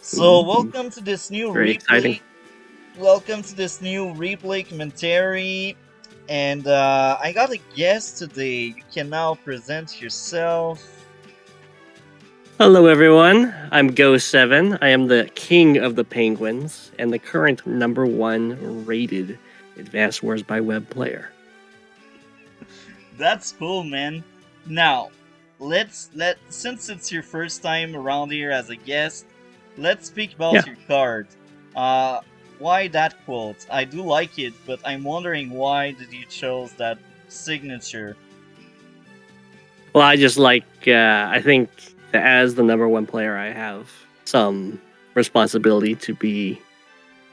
So welcome to this new Very exciting. replay. Welcome to this new replay commentary. And I got a guest today. You can now present yourself. Hello, everyone. I'm Go7. I am the king of the penguins and the current #1 rated Advanced Wars by Web player. That's cool, man. Now, let since it's your first time around here as a guest, let's speak Yeah. about your card. Uh, why that quote? I do like it, but I'm wondering why did you chose that signature? Well, I just like, I think that as the #1 player, I have some responsibility to be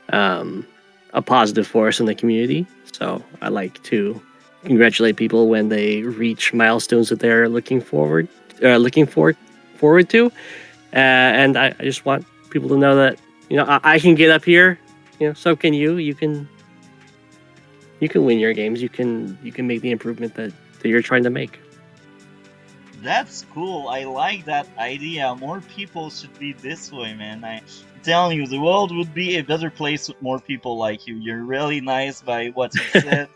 a positive force in the community. So I like to congratulate people when they reach milestones that they're looking forward to. And I just want people to know that I can get up here. So can you. You can win your games. You can make the improvement that you're trying to make. That's cool. I like that idea. More people should be this way, man. I'm telling you, the world would be a better place with more people like you. You're really nice by what you said,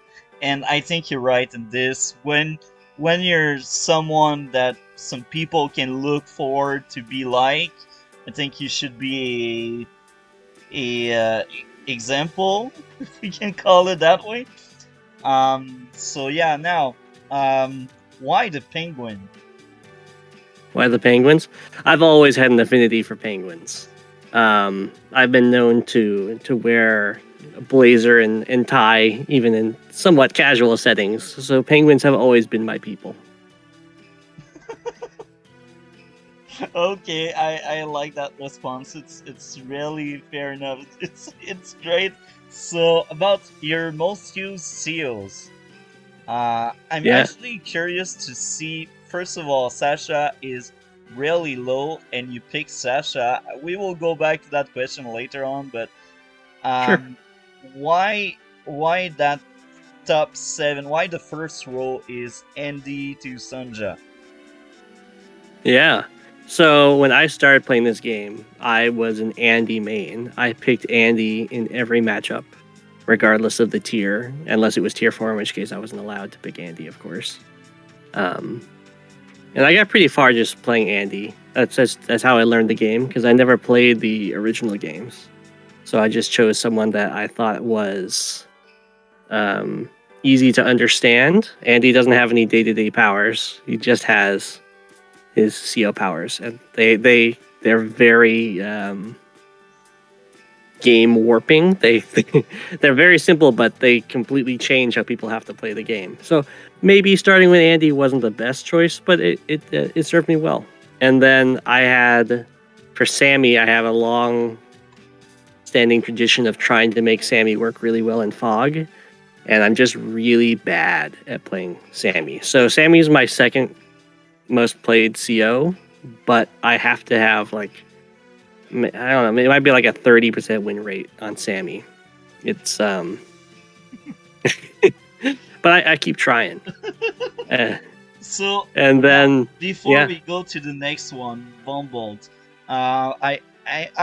and I think you're right in this. When you're someone that some people can look forward to be like, I think you should be a example, if we can call it that way. So yeah, now, why the penguin? Why the penguins? I've always had an affinity for penguins. I've been known to wear a blazer and tie, even in somewhat casual settings. So penguins have always been my people. Okay, I like that response. It's really fair enough. It's great. So about your most used seals, I'm Yeah, actually curious to see. First of all, Sasha is really low, and you pick Sasha. We will go back to that question later on, but sure. um, why that top seven? Why the first row is Andy to Sunja? Yeah. So when I started playing this game, I was an Andy main. I picked Andy in every matchup, regardless of the tier, unless it was tier 4, in which case I wasn't allowed to pick Andy, of course. Um, and I got pretty far just playing Andy. That's how I learned the game, because I never played the original games. So I just chose someone that I thought was um, easy to understand. Andy doesn't have any day-to-day powers. He just has his CO powers, and they're very game warping. They're very simple, but they completely change how people have to play the game. So maybe starting with Andy wasn't the best choice, but it served me well. And then for Sammy, I have a long standing tradition of trying to make Sammy work really well in Fog, and I'm just really bad at playing Sammy. So Sammy's my second most played CO, but I have to have I don't know, it might be like a 30% win rate on Sammy. It's but I keep trying. Uh, So and now, then before yeah, we go to the next one, Bumbled, I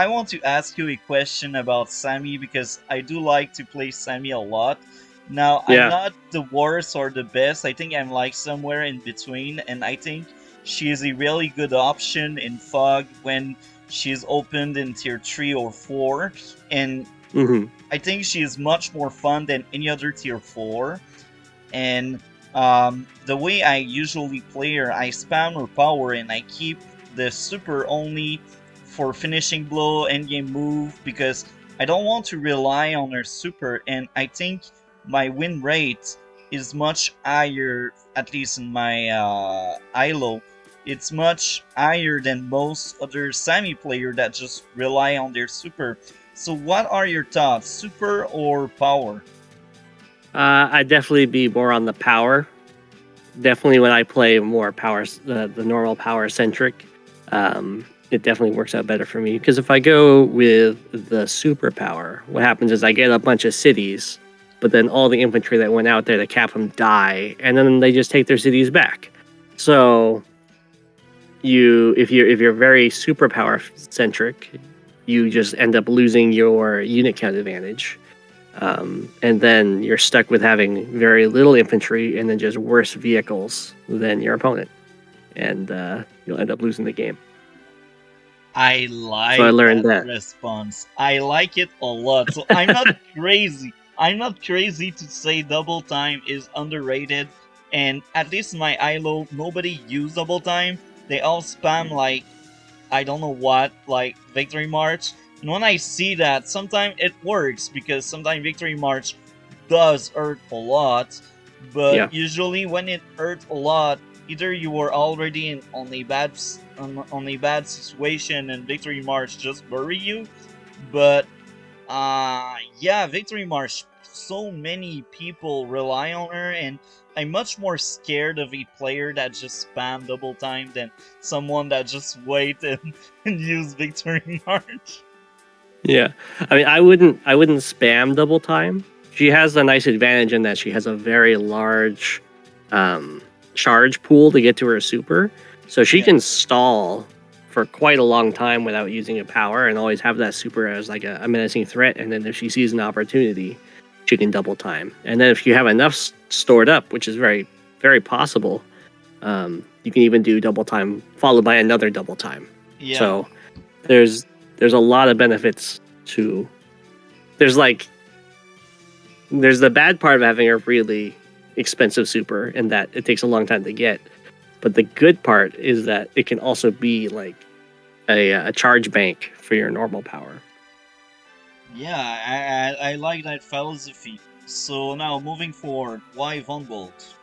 want to ask you a question about Sammy because I do like to play Sammy a lot. Now, I'm yeah, not the worst or the best. I think I'm like somewhere in between, and I think she is a really good option in Fog when she's opened in tier 3 or 4. And hmm I think she is much more fun than any other tier 4. And the way I usually play her, I spam her power and I keep the super only for finishing blow, endgame move, because I don't want to rely on her super, and I think my win rate is much higher, at least in my ILO. It's much higher than most other Sammy player that just rely on their super. So what are your thoughts, super or power? I'd definitely be more on the power. Definitely when I play more power, the normal power centric, it definitely works out better for me. Because if I go with the superpower, what happens is I get a bunch of cities, but then all the infantry that went out there to cap them die, and then they just take their cities back. So if you're very superpower centric, you just end up losing your unit count advantage. And then you're stuck with having very little infantry and then just worse vehicles than your opponent. And you'll end up losing the game. I So I like learned that that. response. I like it a lot. So I'm not crazy. I'm not crazy to say double time is underrated. And at least in my ILO, nobody used double time. They all spam like I don't know what, like Victory March. And when I see that, sometimes it works because sometimes Victory March does hurt a lot. But Yeah. usually when it hurts a lot, either you were already on a on a bad situation and Victory March just bury you. But yeah, Victory March. So many people rely on her, and I'm much more scared of a player that just spam double time than someone that just wait and use Victory March. Yeah. I mean, I wouldn't spam double time. She has a nice advantage in that she has a very large um, charge pool to get to her super. So she Yeah, can stall for quite a long time without using a power and always have that super as like a menacing threat. And then if she sees an opportunity, she can double time. And then if you have enough stored up, which is very, very possible, you can even do double time followed by another double time. yeah, So there's there's a lot of benefits to there's like there's the bad part of having a really expensive super and that it takes a long time to get, but the good part is that it can also be like a charge bank for your normal power. yeah. I like that philosophy. So now moving forward, why Von Bolt?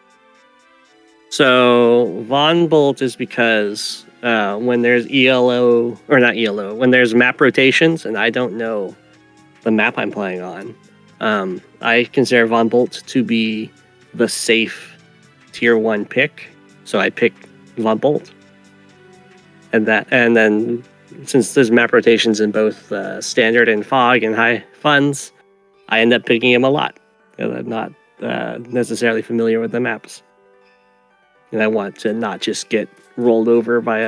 So Von Bolt is because when there's ELO or not ELO, when there's map rotations and I don't know the map I'm playing on, I consider Von Bolt to be the safe tier 1 pick. So I pick Von Bolt. And then since there's map rotations in both standard and fog and high funds, I end up picking him a lot. I'm not necessarily familiar with the maps. And I want to not just get rolled over by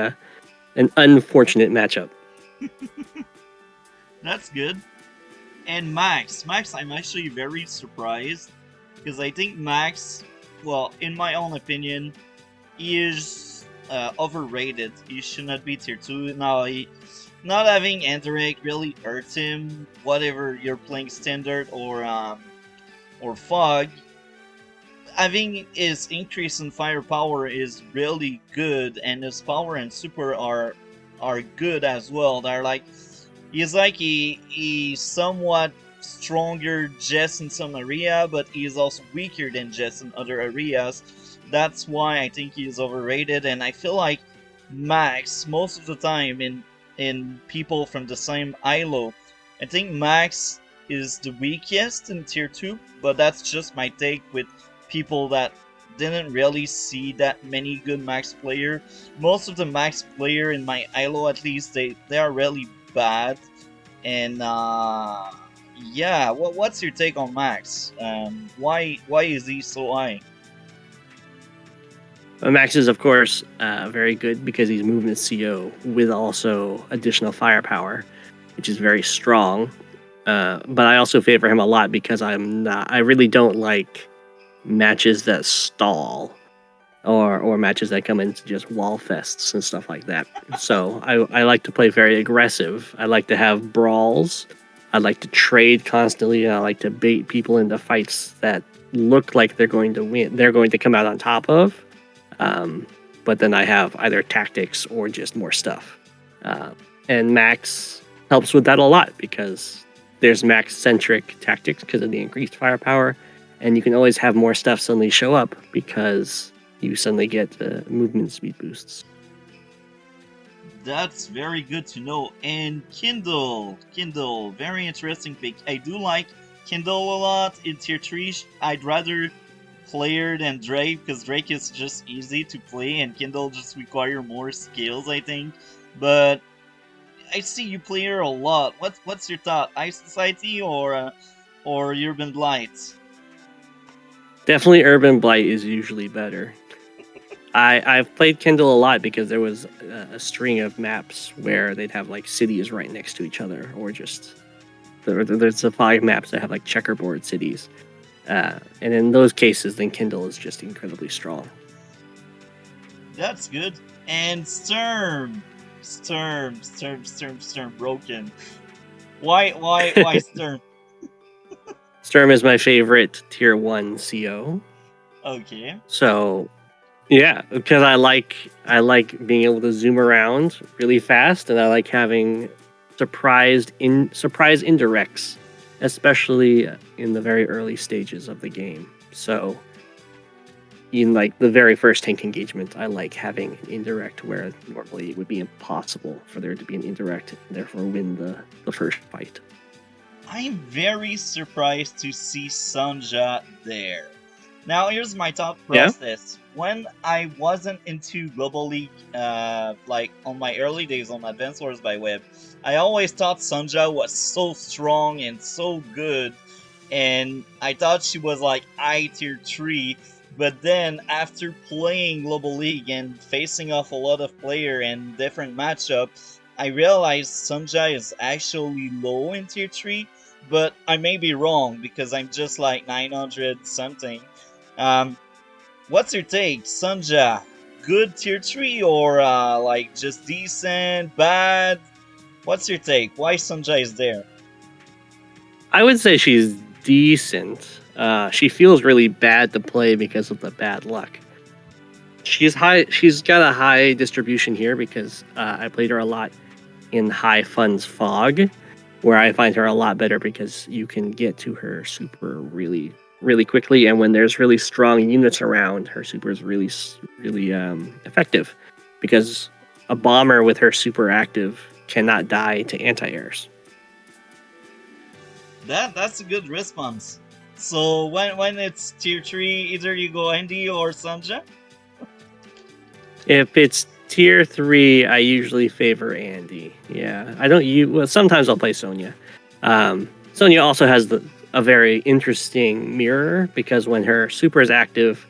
an unfortunate matchup. That's good. And Max, I'm actually very surprised because I think Max, well, in my own opinion, he is overrated. He should not be tier 2. Now, not having Enteric really hurts him, whatever you're playing standard or fog. Having his increase in firepower is really good, and his power and super are good as well. They're like he's like he somewhat stronger Jess in some area, but he is also weaker than Jess in other areas. That's why I think he is overrated, and I feel like Max most of the time in people from the same ILO, I think Max is the weakest in tier 2, but that's just my take with people that didn't really see that many good Max player. Most of the Max player in my ILO at least they are really bad. And yeah, what's your take on Max? Why is he so high? Max is, of course, very good because he's movement CO with also additional firepower, which is very strong. But I also favor him a lot because I really don't like matches that stall or matches that come into just wall fests and stuff like that. So I like to play very aggressive. I like to have brawls. I like to trade constantly. I like to bait people into fights that look like they're going to win. They're going to come out on top of. Um, but then I have either tactics or just more stuff. Uh, and Max helps with that a lot because there's Max centric tactics because of the increased firepower, and you can always have more stuff suddenly show up because you suddenly get movement speed boosts. That's very good to know. And Kindle, very interesting pick. I do like Kindle a lot in tier 3. I'd rather player than Drake because Drake is just easy to play and Kindle just require more skills, I think. But I see you play her a lot. What's your thought? Ice Society or Urban Blight? Definitely Urban Blight is usually better. I've played Kindle a lot because there was a string of maps where they'd have like cities right next to each other, or just there's the 5 maps that have like checkerboard cities, and in those cases, then Kindle is just incredibly strong. That's good. And Sturm, broken. Why Sturm? Sturm is my favorite tier 1 CO. Okay. So yeah, because I like being able to zoom around really fast, and I like having surprise indirects, especially in the very early stages of the game. So in like the very first tank engagement, I like having an indirect where normally it would be impossible for there to be an indirect and therefore win the first fight. I'm very surprised to see Sanja there. Now, here's my thought Yeah. process. When I wasn't into Global League, like on my early days on Advanced Wars by Web, I always thought Sanja was so strong and so good, and I thought she was like I tier 3. But then, after playing Global League and facing off a lot of player and different matchups, I realized Sanja is actually low in tier 3, but I may be wrong because I'm just like 900 something. Um, what's your take, Sanja? Good tier 3 or like just decent, bad? What's your take? Why Sanja is there? I would say she's decent. She feels really bad to play because of the bad luck. She's high. She's got a high distribution here because I played her a lot in High Funds Fog, where I find her a lot better because you can get to her super really quickly, and when there's really strong units around, her super is really effective because a bomber with her super active cannot die to anti-airs. That's a good response. So when it's tier 3, either you go Andy or Sanja? If it's tier 3, I usually favor Andy. Yeah, I don't use. Well, sometimes I'll play Sonya. Sonya also has a very interesting mirror because when her super is active,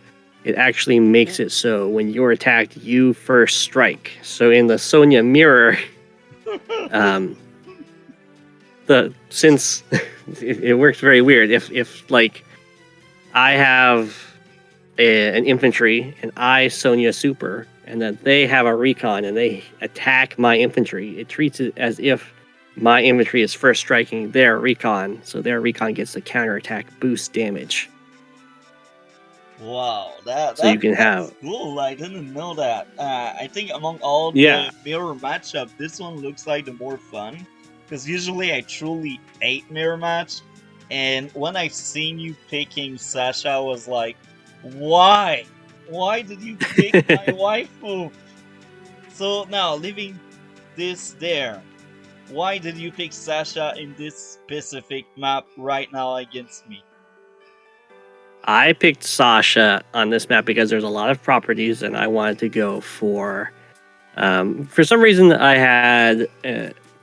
it actually makes it so when you're attacked, you first strike. So in the Sonya mirror, since it works very weird. If like I have an infantry and I Sonya super, and then they have a recon and they attack my infantry, it treats it as if my infantry is first striking their recon, so their recon gets the counterattack boost damage. Wow, So you can that's have cool. I didn't know that. I think among all yeah. the mirror matchup, this one looks like the more fun. Because usually I truly hate mirror match, and when I seen you picking Sasha, I was like, why? Why did you pick my waifu? So now, leaving this there, why did you pick Sasha in this specific map right now against me? I picked Sasha on this map because there's a lot of properties, and I wanted to go for. For some reason, I had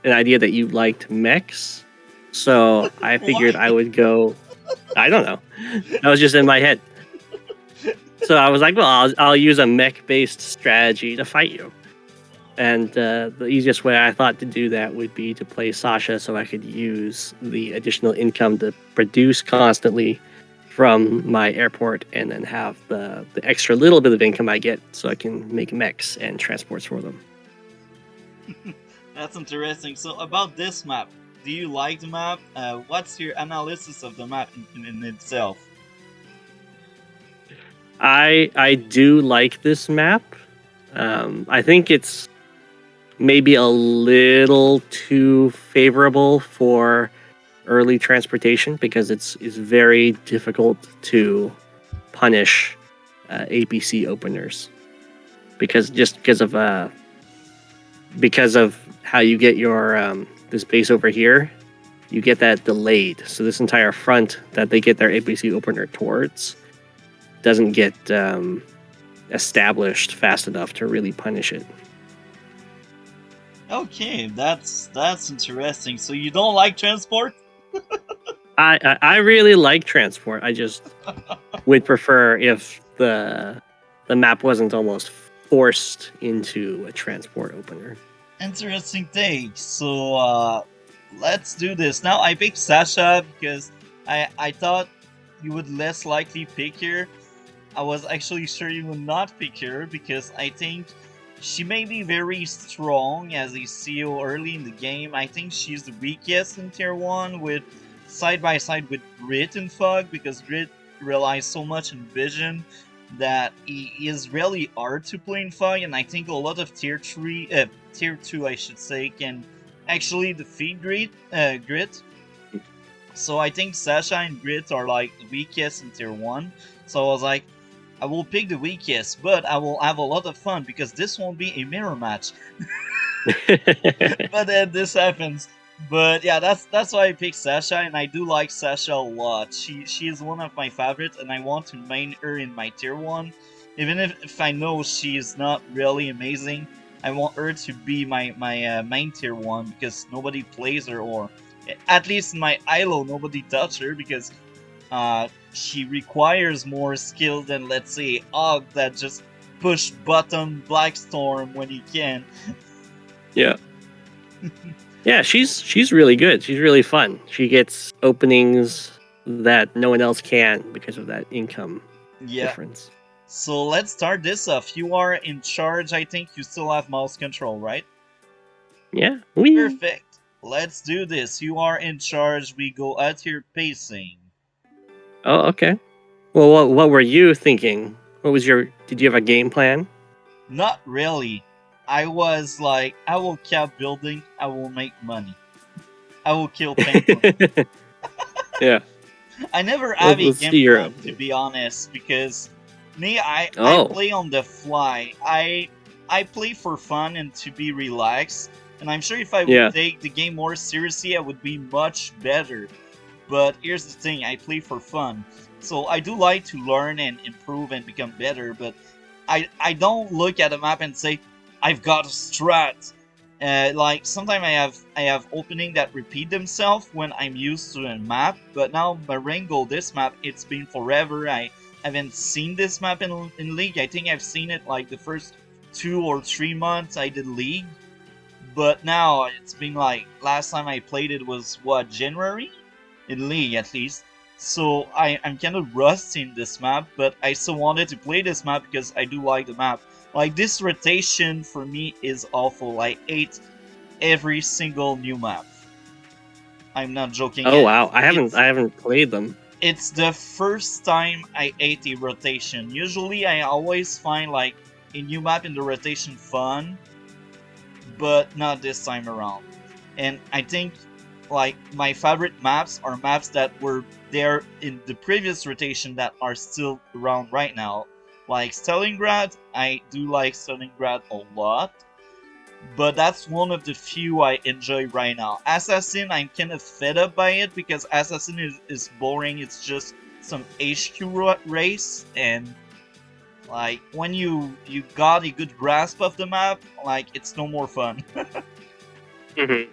an idea that you liked mechs, so I figured I Why? would go. I don't know. That was just in my head. So I was like, well, I'll use a mech-based strategy to fight you. And the easiest way I thought to do that would be to play Sasha so I could use the additional income to produce constantly from my airport and then have the extra little bit of income I get so I can make mechs and transports for them. That's interesting. So about this map, do you like the map? What's your analysis of the map in itself? I do like this map. I think it's maybe a little too favorable for early transportation because it's very difficult to punish APC openers because because of how you get your this base over here, you get that delayed. So this entire front that they get their APC opener towards doesn't get established fast enough to really punish it. Okay, that's interesting. So you don't like transport? I really like transport. I just would prefer if the the map wasn't almost forced into a transport opener. Interesting take. So let's do this. Now I picked Sasha because I thought you would less likely pick her. I was actually sure you would not pick her because I think she may be very strong as a CEO early in the game. I think she's the weakest in tier 1 with side by side with Grit and Fog because Grit relies so much on vision that he is really hard to play in Fog, and I think a lot of tier 2 I should say, can actually defeat Grit. So I think Sasha and Grit are like the weakest in tier 1. So I was like, I will pick the weakest, but I will have a lot of fun because this won't be a mirror match. But then this happens. But yeah, that's why I picked Sasha, and I do like Sasha a lot. She is one of my favorites, and I want to main her in my tier 1. Even if I know she is not really amazing, I want her to be my main tier 1 because nobody plays her, or at least in my ILO, nobody touch her because she requires more skill than, let's say, Og that just push button Blackstorm when he can. Yeah. Yeah, she's really good. She's really fun. She gets openings that no one else can because of that income difference. So let's start this off. You are in charge. I think you still have mouse control, right? Yeah. Whee. Perfect. Let's do this. You are in charge. We go at your pacing. Oh, okay. Well, what were you thinking? What was your? Did you have a game plan? Not really. I was like, I will cap building. I will make money. I will kill penguins. Yeah. I never have a Let's game see your. plan, to be honest, because me, I Oh. play on the fly. I play for fun and to be relaxed. And I'm sure if I would take the game more seriously, I would be much better. But here's the thing, I play for fun. So I do like to learn and improve and become better, but I don't look at a map and say, I've got a strat. Like sometimes I have opening that repeat themselves when I'm used to a map, but now Marengo, this map, it's been forever. I haven't seen this map in League. I think I've seen it like the first 2 or 3 months I did League, but now it's been like, last time I played it was what, January? In League at least. So I'm kind of rusty in this map, but I still wanted to play this map because I do like the map. Like, this rotation for me is awful. I hate every single new map. I'm not joking. Oh wow, I haven't played them. It's the first time I ate a rotation. Usually I always find like a new map in the rotation fun, but not this time around. And I think like my favorite maps are maps that were there in the previous rotation that are still around right now. Like Stalingrad, I do like Stalingrad a lot, but that's one of the few I enjoy right now. Assassin, I'm kind of fed up by it because Assassin is boring. It's just some HQ race, and like when you got a good grasp of the map, like it's no more fun. Mm-hmm.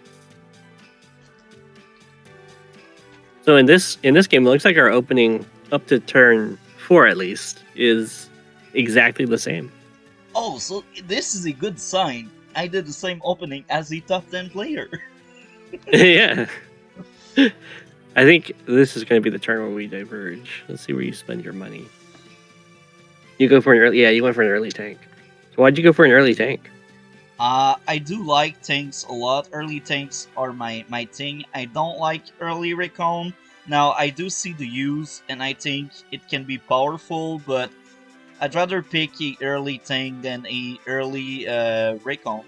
So in this game, it looks like our opening up to turn 4 at least is exactly the same. Oh, so this is a good sign. I did the same opening as the top 10 player. Yeah. I think this is going to be the turn where we diverge. Let's see where you spend your money. You go for an early... Yeah, you went for an early tank. So why'd you go for an early tank? I do like tanks a lot. Early tanks are my thing. I don't like early recon. Now, I do see the use, and I think it can be powerful, but I'd rather pick a early tank than a early recon.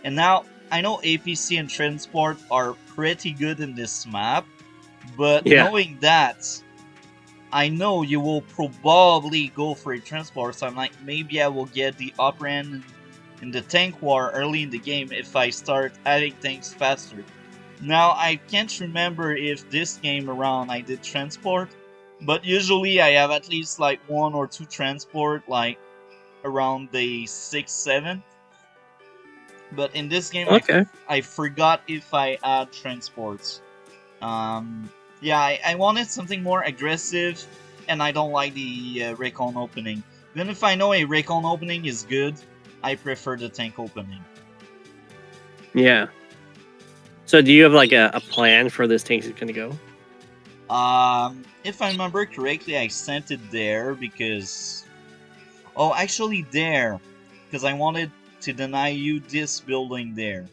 And now, I know APC and transport are pretty good in this map, but knowing that, I know you will probably go for a transport, so I'm like, maybe I will get the upper end in the tank war early in the game if I start adding tanks faster. Now, I can't remember if this game around I did transport, but usually I have at least like 1 or 2 transport, like around the 6th, 7th. But in this game, I forgot if I add transports. Yeah, I wanted something more aggressive, and I don't like the recon opening. Even if I know a recon opening is good, I prefer the tank opening. Yeah. So do you have like a plan for this tank is going to go? If I remember correctly, I sent it there because... Oh, actually there. Because I wanted to deny you this building there.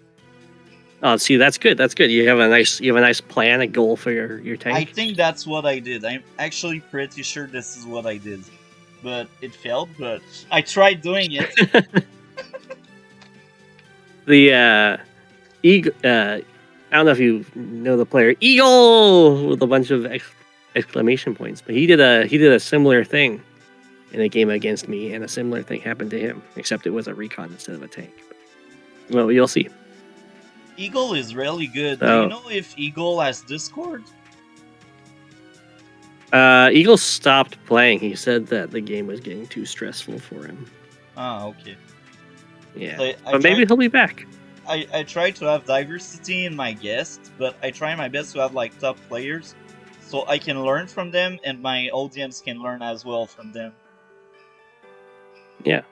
Oh, see, that's good. That's good. You have a nice plan, a goal for your I tank. think that's what I did. I'm actually pretty sure this is what I did. But it failed, but I tried doing it. The Eagle, I don't know if you know the player Eagle with a bunch of exclamation points, but he did a similar thing in a game against me, and a similar thing happened to him, except it was a recon instead of a tank. Well, you'll see. Eagle is really good. Do you So, know if Eagle has Discord? Eagle stopped playing. He said that the game was getting too stressful for him. Ah, okay. Yeah, So but maybe he'll be back. I try to have diversity in my guests, but I try my best to have like top players, so I can learn from them, and my audience can learn as well from them. Yeah.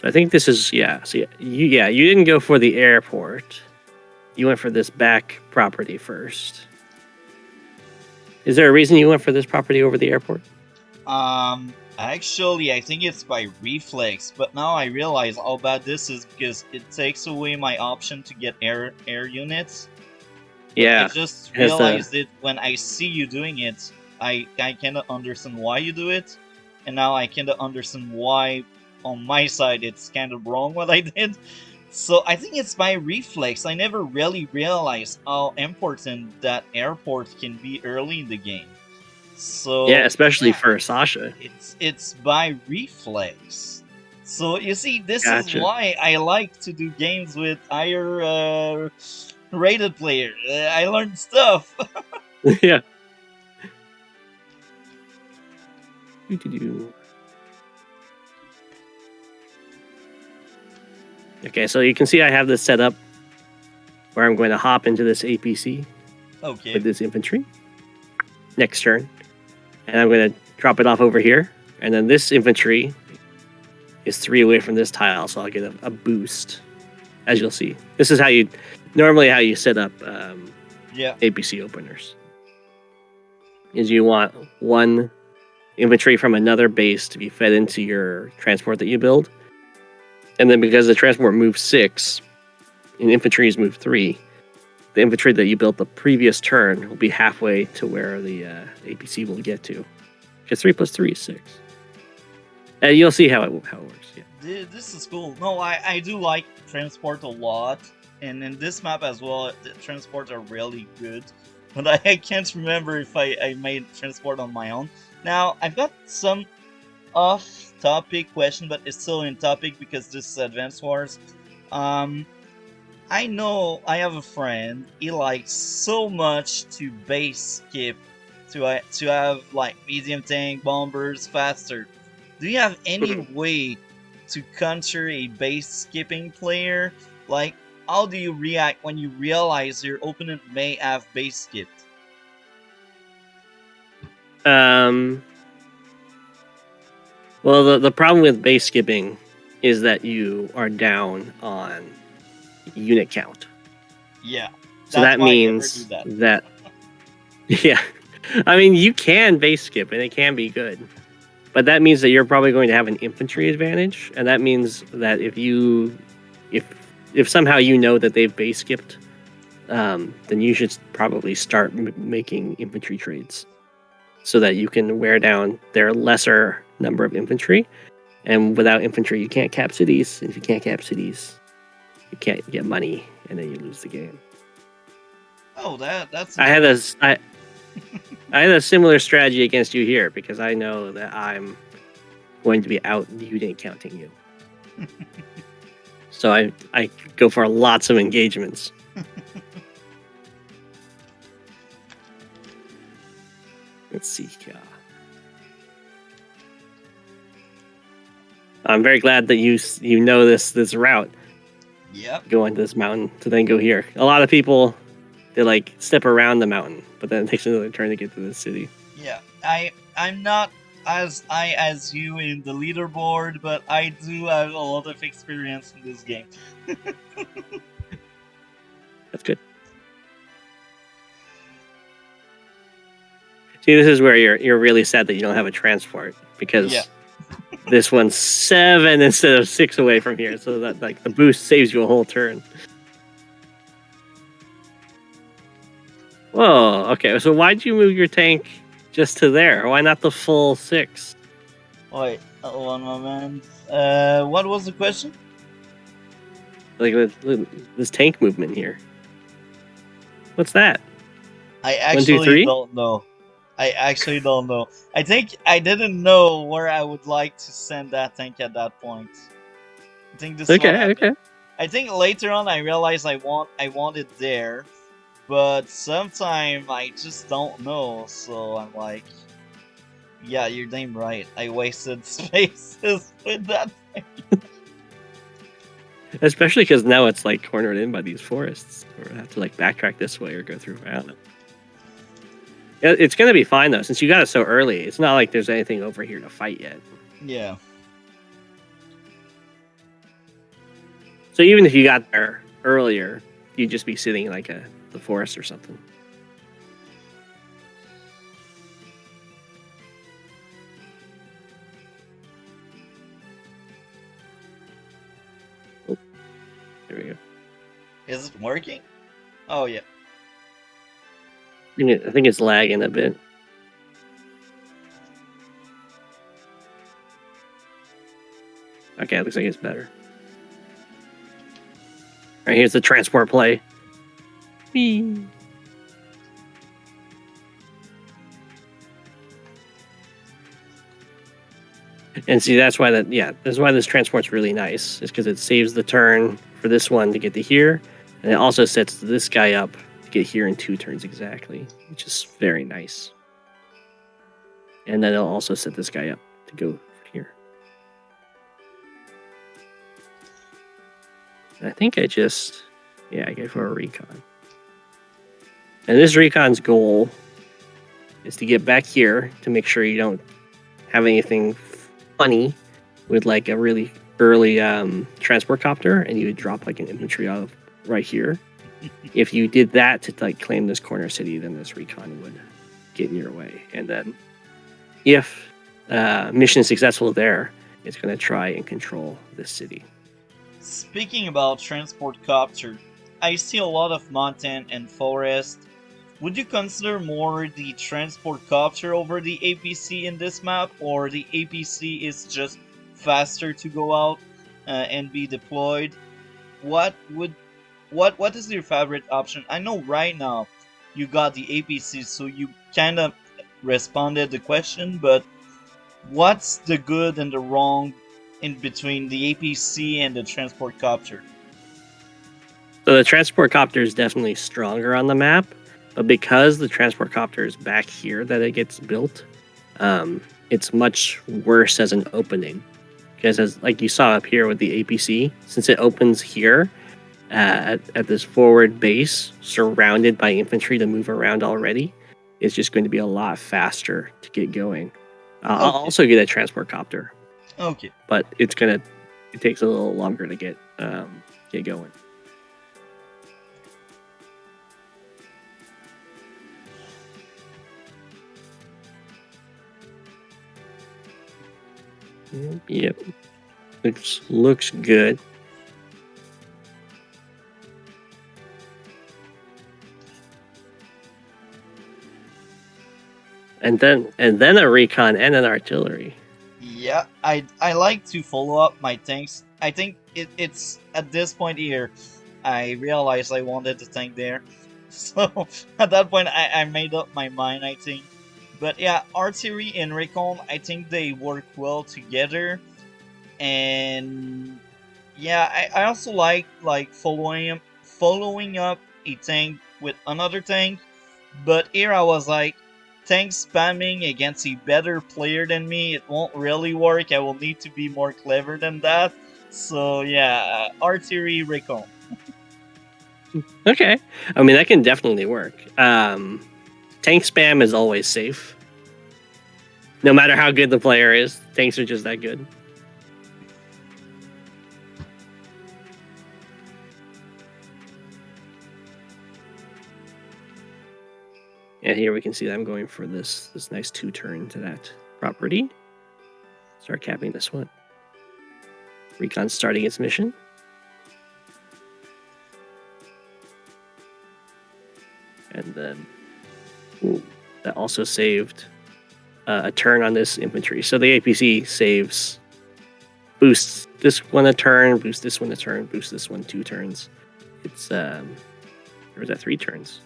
So I think this is So you didn't go for the airport. You went for this back property first. Is there a reason you went for this property over the airport? Actually, I think it's by reflex, but now I realize how bad this is because it takes away my option to get air units. But I Yeah. just Has realized it when I see you doing it. I kind of understand why you do it, and now I kind of understand why on my side it's kind of wrong what I did. So I think it's by reflex. I never really realized how important that airport can be early in the game. Yeah, So especially yeah, for Sasha. it's by reflex. So you see, this is Gotcha. why I like to do games with higher rated players. I learned stuff. Yeah. Doo-doo-doo. Okay, so you can see I have this set up where I'm going to hop into this APC Okay. with this infantry next turn, and I'm going to drop it off over here, and then this infantry is 3 away from this tile, so I'll get a boost, as you'll see. This is how you set up Yeah. APC openers. Is you want one infantry from another base to be fed into your transport that you build, and then because the transport moves 6 and infantry's move 3, the infantry that you built the previous turn will be halfway to where the APC will get to. Because 3 plus 3 is 6. And you'll see how it works. Yeah. This is cool. No, I do like transport a lot, and in this map as well, the transports are really good. But I can't remember if I made transport on my own. Now I've got some off-topic question, but it's still in topic because this is Advance Wars. I know I have a friend. He likes so much to base skip, to have like medium tank bombers faster. Do you have any way to counter a base skipping player? Like, how do you react when you realize your opponent may have base skipped? Well, the problem with base skipping is that you are down on unit count. Yeah. So that means that yeah. I mean, you can base skip and it can be good. But that means that you're probably going to have an infantry advantage, and that means that if somehow you know that they've base skipped, then you should probably start making infantry trades so that you can wear down their lesser number of infantry. And without infantry, you can't cap cities. And if you can't cap cities, you can't get money, and then you lose the game. Oh, that's. I had a similar strategy against you here because I know that I'm going to be out unit counting you. So I go for lots of engagements. Let's see. I'm very glad that you know this route. Yep. Go into this mountain to then go here. A lot of people, they like step around the mountain, but then it takes another turn to get to the city. Yeah, I'm not. as high as you in the leaderboard, but I do have a lot of experience in this game. That's good. See, this is where you're really sad that you don't have a transport, because Yeah. this one's 7 instead of 6 away from here, so that like the boost saves you a whole turn. Whoa, okay. So why'd you move your tank just to there? Why not the full 6? Wait, one moment. What was the question? Like this tank movement here. What's that? I 1, 2, actually 3? don't know. I actually don't know. I think I didn't know where I would like to send that tank at that point. I think this is what Okay, happened. okay. I think later on I realized I want it there, but sometime I just don't know. So I'm like, yeah, you're damn right. I wasted spaces with that. Especially because now it's like cornered in by these forests, or I have to like backtrack this way or go through. I don't know. It's gonna be fine though, since you got it so early. It's not like there's anything over here to fight yet. Yeah. So even if you got there earlier, you'd just be sitting in like the forest or something. Oh, there we go. Is it working? Oh yeah. I think it's lagging a bit. Okay, it looks like it's better. All right, here's the transport play. Whee. And see, that's why that's why this transport's really nice. Is because it saves the turn for this one to get to here, and it also sets this guy up to get here in 2 turns exactly, which is very nice. And then it'll also set this guy up to go here. And I think I go for a recon. And this recon's goal is to get back here to make sure you don't have anything funny with like a really early transport copter, and you would drop like an infantry out of right here. If you did that to like claim this corner city, then this recon would get in your way. And then if mission is successful there, it's going to try and control this city. Speaking about transport copter, I see a lot of mountain and forest. Would you consider more the transport copter over the APC in this map, or the APC is just faster to go out and be deployed? What is your favorite option? I know right now you got the APC, so you kind of responded the question, but what's the good and the wrong in between the APC and the transport copter? So the transport copter is definitely stronger on the map, but because the transport copter is back here that it gets built, it's much worse as an opening. Because as like you saw up here with the APC, since it opens here at this forward base, surrounded by infantry to move around already, it's just going to be a lot faster to get going. I'll Okay. also get a transport copter, Okay. but it takes a little longer to get going. Yep. Looks good. And then a recon and an artillery. Yeah, I like to follow up my tanks. I think it's at this point here I realized I wanted the tank there. So at that point I made up my mind, I think. But yeah, artillery and recon, I think they work well together. And yeah, I also like following up a tank with another tank. But here I was like, tank spamming against a better player than me, it won't really work. I will need to be more clever than that. So yeah, artillery recon. Okay. I mean, that can definitely work. Tank spam is always safe. No matter how good the player is, tanks are just that good. And here we can see that I'm going for this nice 2-turn to that property. Start capping this one. Recon starting its mission. And then that also saved a turn on this infantry. So the APC saves, boosts this one a turn, boosts this one a turn, boosts this one 2 turns. It's or was that 3 turns?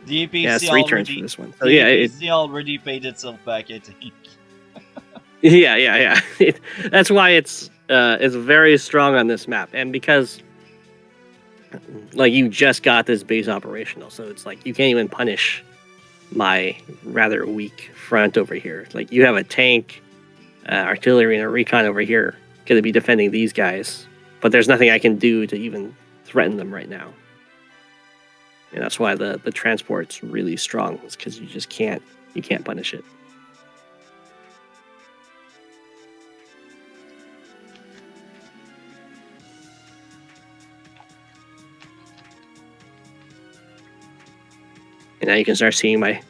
The APC yeah, it's 3 turns for this one. So the yeah, APC already paid itself back, I think. Yeah. That's why it's very strong on this map, and because like you just got this base operational, so it's like you can't even punish my rather weak front over here. Like you have a tank, artillery, and a recon over here going to be defending these guys, but there's nothing I can do to even threaten them right now. And that's why the transport's really strong. It's because you can't punish it. And now you can start seeing my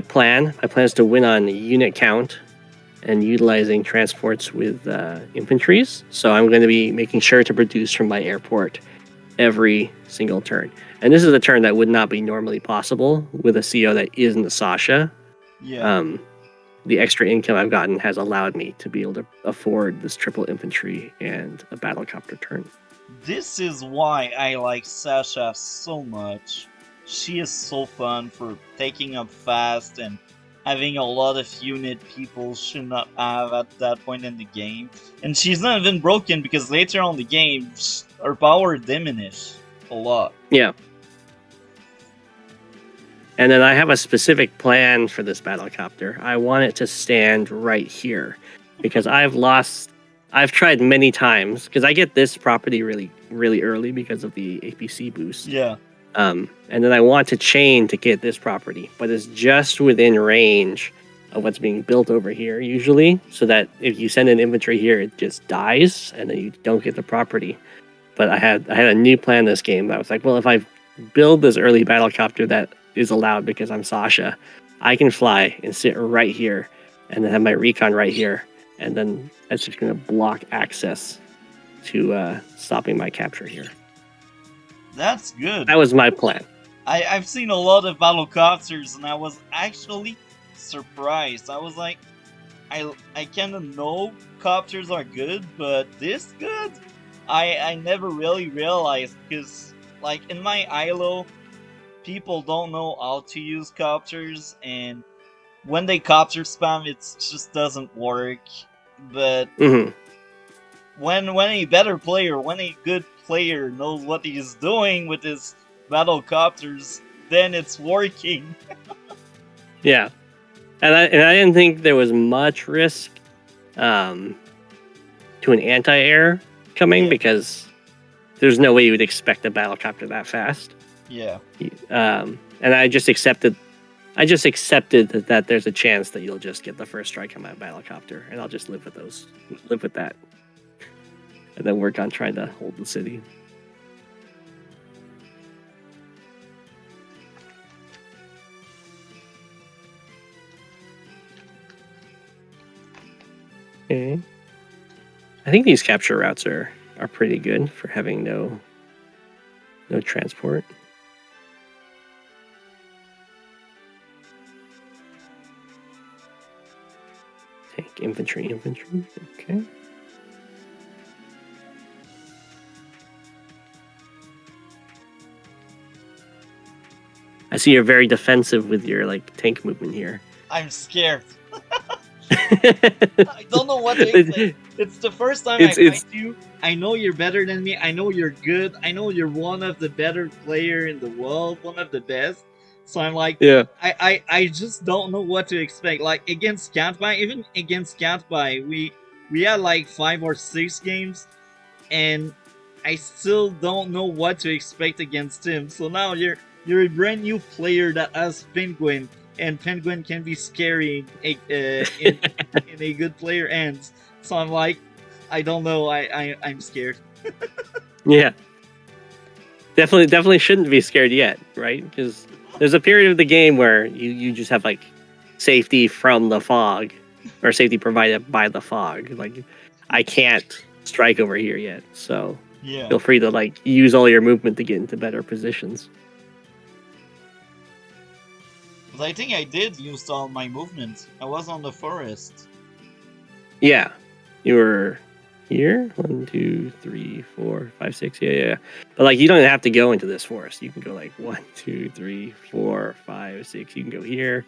plan. My plan is to win on unit count and utilizing transports with infantries. So I'm going to be making sure to produce from my airport every single turn. And this is a turn that would not be normally possible with a CO that isn't a Sasha. Yeah. The extra income I've gotten has allowed me to be able to afford this triple infantry and a battlecopter turn. This is why I like Sasha so much. She is so fun for taking up fast and having a lot of unit people should not have at that point in the game. And she's not even broken because later on the game, her power diminished a lot. Yeah. And then I have a specific plan for this battlecopter. I want it to stand right here because I've tried many times because I get this property really, really early because of the APC boost. Yeah. And then I want to chain to get this property, but it's just within range of what's being built over here usually, so that if you send an infantry here, it just dies and then you don't get the property. But I had a new plan this game. I was like, well, if I build this early battlecopter that is allowed because I'm Sasha, I can fly and sit right here and then have my recon right here, and then that's just going to block access to stopping my capture here. That's good. That was my plan. I've seen a lot of battlecopters and I was actually surprised. I was like, I kind of know copters are good, but this good? I never really realized because, like, in my ILO, people don't know how to use copters, and when they copter spam, it just doesn't work. But when a better player, when a good player knows what he's doing with his battlecopters, then it's working. Yeah, and I didn't think there was much risk to an anti-air coming because there's no way you would expect a battlecopter that fast. Yeah. And I just accepted that there's a chance that you'll just get the first strike on my battlecopter, and I'll just live with that, and then work on trying to hold the city. Okay. I think these capture routes are pretty good for having no transport. Tank, infantry. Okay. I see you're very defensive with your tank movement here. I'm scared. I don't know what to expect. It's the first time I fight you. I know you're better than me. I know you're good. I know you're one of the better player in the world, one of the best. So I'm like, yeah. I just don't know what to expect. Like against Catby, even against Catby, we had like 5 or 6 games, and I still don't know what to expect against him. So now you're a brand new player that has Penguin. and Penguin can be scary in a good player ends. So I'm like, I don't know. I'm scared. Yeah, definitely shouldn't be scared yet, right? Because there's a period of the game where you just have like safety from the fog, or safety provided by the fog. Like, I can't strike over here yet, so Yeah. feel free to like use all your movement to get into better positions. But I think I did use all my movement. I was on the forest. Yeah, you were here. 1, 2, 3, 4, 5, 6. Yeah. But like, you don't have to go into this forest. You can go like 1, 2, 3, 4, 5, 6. You can go here,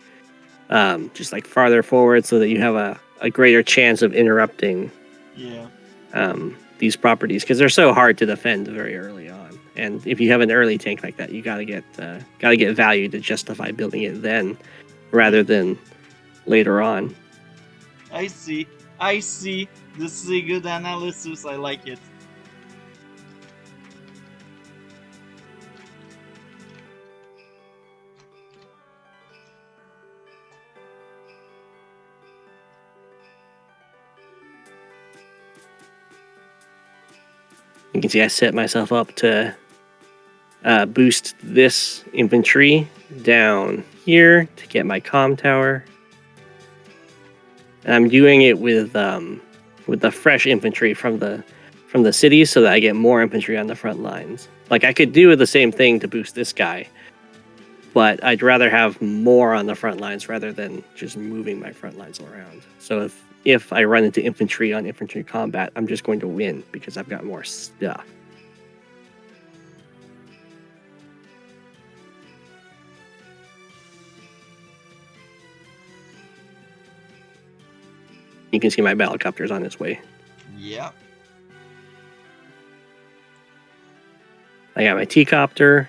just like farther forward, so that you have a greater chance of interrupting Yeah. these properties, because they're so hard to defend very early on. And if you have an early tank like that, you gotta get value to justify building it then, rather than later on. I see. I see. This is a good analysis. I like it. You can see I set myself up to boost this infantry down here to get my comm tower. And I'm doing it with the fresh infantry from the cities, so that I get more infantry on the front lines. Like, I could do the same thing to boost this guy, but I'd rather have more on the front lines rather than just moving my front lines around. So if I run into infantry on infantry combat, I'm just going to win because I've got more stuff. You can see my battlecopter's on its way. Yeah. I got my T-copter.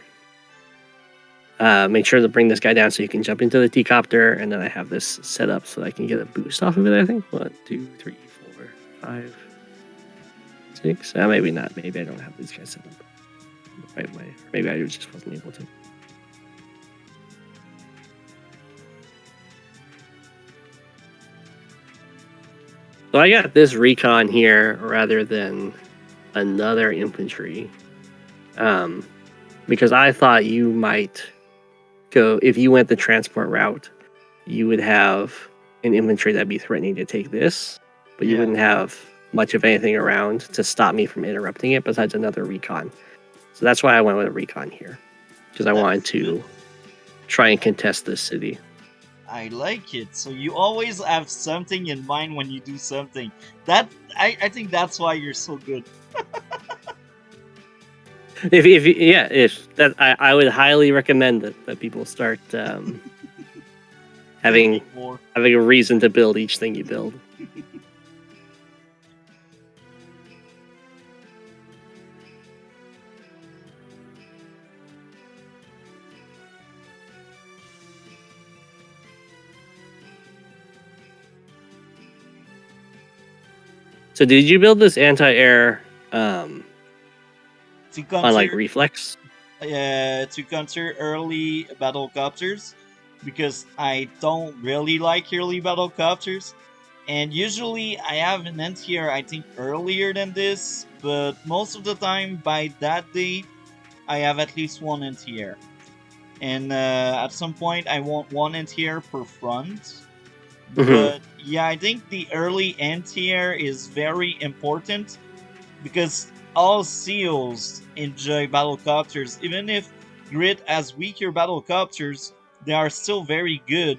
Make sure to bring this guy down so you can jump into the T-copter, and then I have this set up so I can get a boost off of it, I think. 1, 2, 3, 4, 5, 6. Maybe not. Maybe I don't have these guys set up the right way. Or maybe I just wasn't able to. So I got this recon here rather than another infantry, because I thought you might go, if you went the transport route, you would have an infantry that'd be threatening to take this, but you Yeah. wouldn't have much of anything around to stop me from interrupting it besides another recon. So that's why I went with a recon here, because I wanted to try and contest this city. I like it. So you always have something in mind when you do something. That I think that's why you're so good. If that, I would highly recommend that people start having a reason to build each thing you build. So did you build this anti-air on like reflex? To counter early battlecopters, because I don't really like early battlecopters. And usually I have an anti-air, I think, earlier than this, but most of the time by that day, I have at least one anti-air. And at some point, I want one anti-air per front. But yeah, I think the early anti-air is very important because all seals enjoy battlecopters. Even if Grid has weaker battlecopters, they are still very good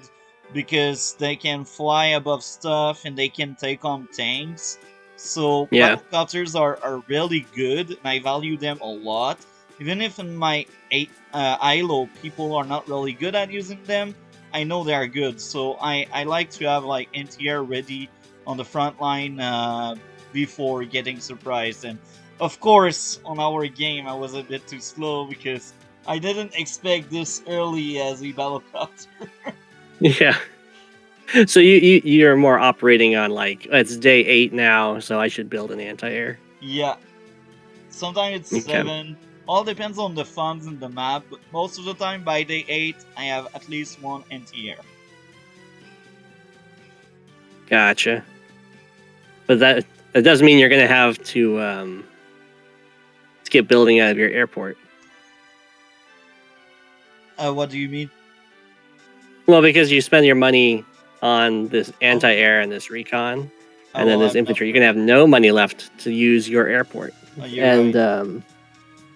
because they can fly above stuff and they can take on tanks. So battlecopters are really good, and I value them a lot. Even if in my ILO people are not really good at using them, I know they are good. So I like to have like anti-air ready on the front line before getting surprised. And of course, on our game, I was a bit too slow because I didn't expect this early as a battlecopter. Yeah. So you're more operating on like, it's day 8 now, so I should build an anti-air. Yeah. Sometimes it's 7. All depends on the funds and the map, but most of the time by day 8, I have at least one anti-air. Gotcha. But that doesn't mean you're going to have to skip building out of your airport. What do you mean? Well, because you spend your money on this anti-air and this recon, and then this infantry, you're going to have no money left to use your airport. You're right.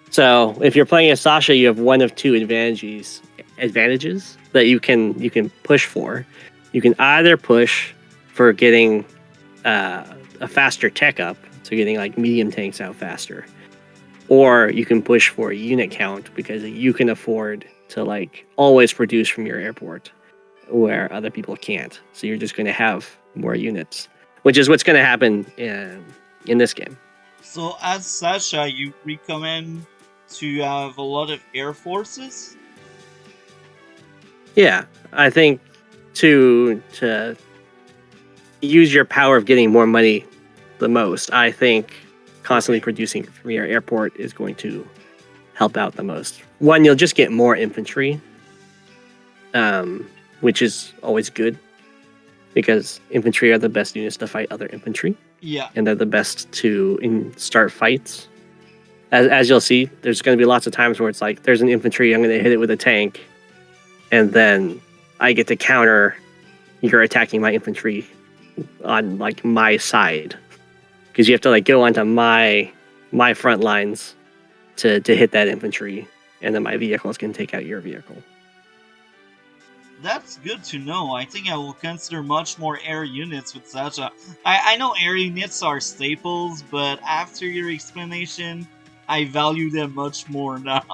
So if you're playing as Sasha, you have one of two advantages that you can push for. You can either push for getting a faster tech up, so getting like medium tanks out faster, or you can push for a unit count because you can afford to like always produce from your airport where other people can't. So you're just going to have more units, which is what's going to happen in this game. So as Sasha, you recommend to have a lot of air forces? Yeah, I think to use your power of getting more money the most, I think constantly producing from your airport is going to help out the most. One, you'll just get more infantry, which is always good because infantry are the best units to fight other infantry. Yeah. And they're the best to start fights. As you'll see, there's going to be lots of times where it's like, there's an infantry, I'm going to hit it with a tank, and then I get to counter you're attacking my infantry on like my side, because you have to like go onto my front lines to hit that infantry, and then my vehicles can take out your vehicle. That's good to know. I think I will consider much more air units with Sasha. I know air units are staples, but after your explanation, I value them much more now.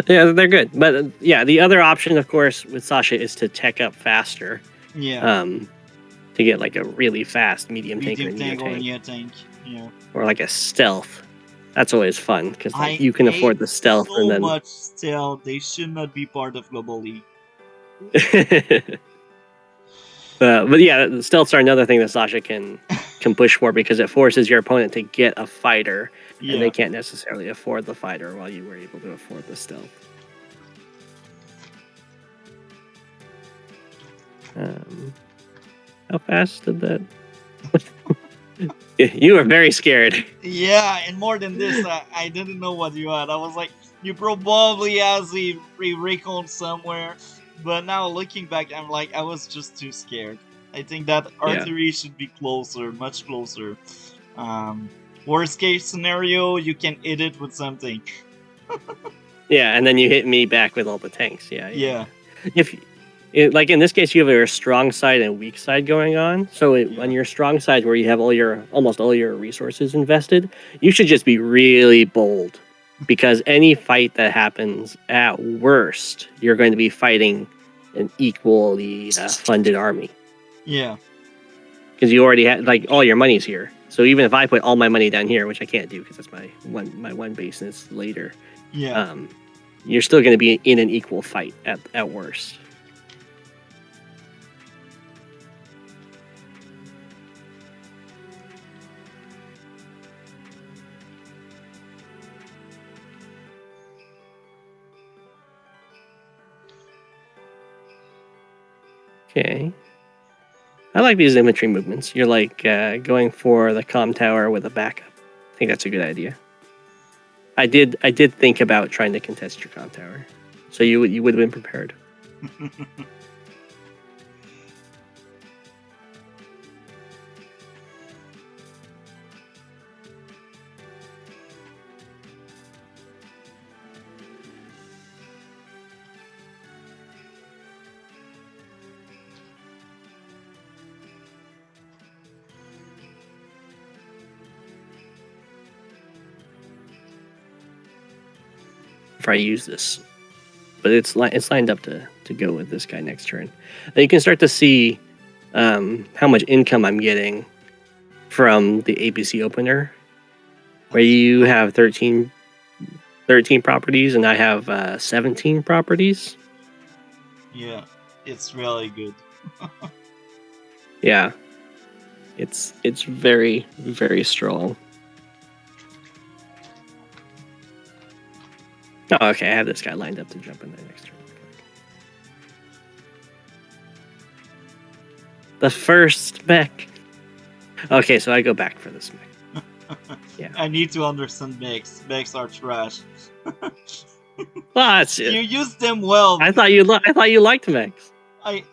Yeah, they're good. But yeah, the other option, of course, with Sasha is to tech up faster. Yeah. To get like a really fast medium tank or neo tank. Yeah. Or like a stealth. That's always fun because like you can afford the stealth so and then much stealth. They should not be part of Global League. But yeah, the stealths are another thing that Sasha can push for because it forces your opponent to get a fighter, and they can't necessarily afford the fighter while you were able to afford the stealth. How fast did that? You were very scared. Yeah, and more than this, I didn't know what you had. I was like, you probably has a recon somewhere. But now looking back, I'm like, I was just too scared. I think that artillery should be closer, much closer. Worst case scenario, you can hit it with something. Yeah, and then you hit me back with all the tanks. Yeah. Like in this case, you have a strong side and weak side going on. So on your strong side, where you have almost all your resources invested, you should just be really bold, because any fight that happens, at worst, you're going to be fighting an equally funded army. Yeah. Because you already had like all your money's here. So even if I put all my money down here, which I can't do because that's my one base and it's later. Yeah. You're still going to be in an equal fight at worst. Okay. I like these infantry movements. You're like going for the comm tower with a backup. I think that's a good idea. I did think about trying to contest your comm tower, so you would have been prepared. If I use this, but it's lined up to go with this guy next turn. Then you can start to see how much income I'm getting from the ABC opener, where you have 13 properties and I have 17 properties. Yeah, it's really good. Yeah, it's very, very strong. Oh, okay, I have this guy lined up to jump in there next turn. The first mech. Okay, so I go back for this mech. Yeah. I need to understand mechs. Mechs are trash. Well, that's You it. use them well. I thought you liked mechs. I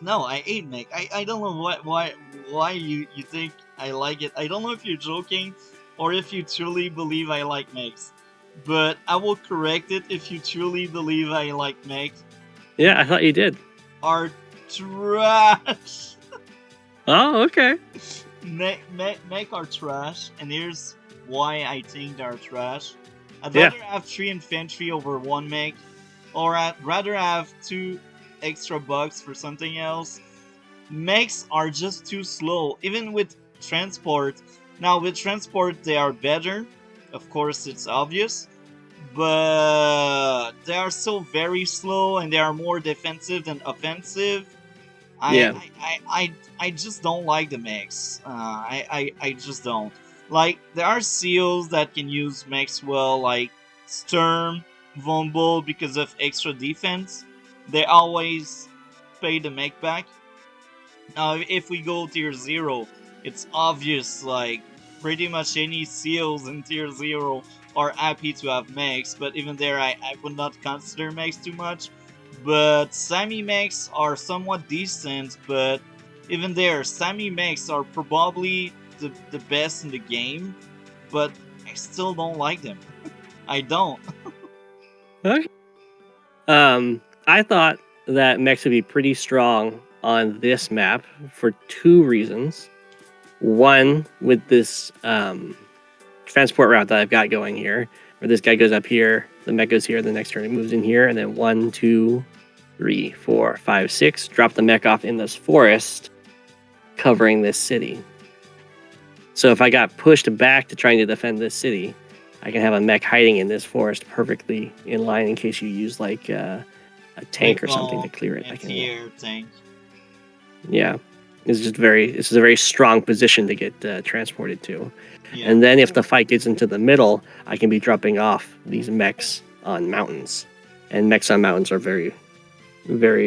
hate mech. I don't know why you think I like it. I don't know if you're joking or if you truly believe I like mechs. But I will correct it if you truly believe I like mechs. Yeah, I thought you did. Are trash. Oh, okay. Mech are trash, and here's why I think they're trash. I'd Yeah. rather have 3 infantry over 1 mech, or I'd rather have 2 extra bucks for something else. Mechs are just too slow, even with transport. Now, with transport, they are better. Of course, it's obvious. But they are still very slow, and they are more defensive than offensive. Yeah. I just don't like the mechs. I just don't. Like, there are seals that can use mechs well, like Sturm, Vomble, because of extra defense. They always pay the mech back. Now, if we go tier 0, it's obvious, like, pretty much any seals in tier 0 are happy to have mechs, but even there, I would not consider mechs too much. But Sami mechs are somewhat decent, but even there, Sami mechs are probably the best in the game, but I still don't like them. I don't. Okay. I thought that mechs would be pretty strong on this map for 2 reasons. One, with this transport route that I've got going here, where this guy goes up here, the mech goes here, the next turn it moves in here, and then 1, 2, 3, 4, 5, 6, drop the mech off in this forest, covering this city. So if I got pushed back to trying to defend this city, I can have a mech hiding in this forest perfectly in line in case you use like a tank or something to clear it. Anti-air tank. Yeah, it's a very strong position to get transported to. Yeah. And then if the fight gets into the middle, I can be dropping off these mechs on mountains, and mechs on mountains are very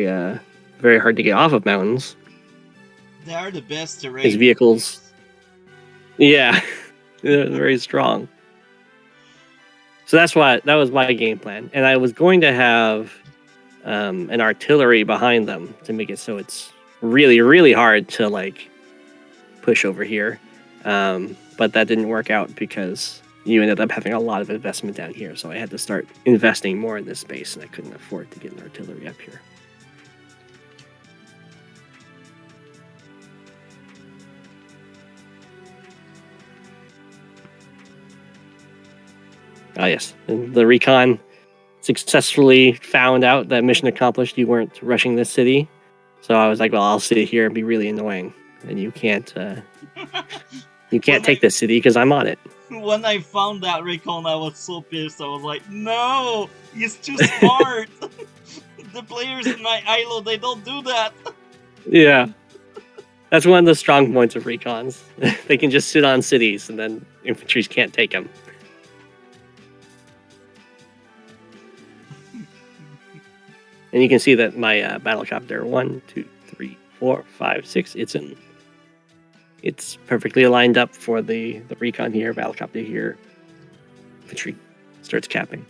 hard to get off of mountains. They are the best terrain. His vehicles. Yeah, they're very strong. So that was my game plan, and I was going to have an artillery behind them to make it so it's really, really hard to like push over here. But that didn't work out because you ended up having a lot of investment down here, so I had to start investing more in this space, and I couldn't afford to get an artillery up here. Ah, yes. And the recon successfully found out that mission accomplished. You weren't rushing this city. So I was like, well, I'll sit here and be really annoying. And you can't take this city because I'm on it. When I found that recon, I was so pissed. I was like, no, he's too smart. The players in my ILO, they don't do that. Yeah. That's one of the strong points of recons. They can just sit on cities and then infantries can't take them. And you can see that my battlecopter 1, 2, 3, 4, 5, 6. It's perfectly aligned up for the recon here, battlecopter here. Infantry starts capping.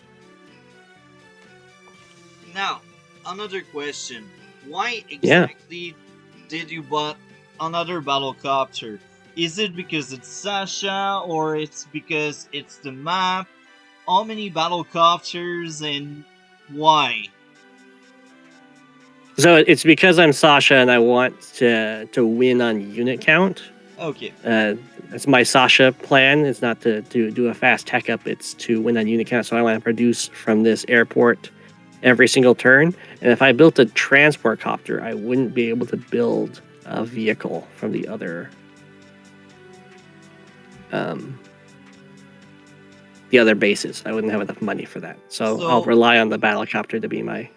Now, another question: why exactly did you bought another battlecopter? Is it because it's Sasha, or it's because it's the map? How many battlecopters and why? So it's because I'm Sasha and I want to win on unit count. Okay. That's my Sasha plan. It's not to do a fast tech up. It's to win on unit count. So I want to produce from this airport every single turn. And if I built a transport copter, I wouldn't be able to build a vehicle from the other bases. I wouldn't have enough money for that. So I'll rely on the battlecopter to be my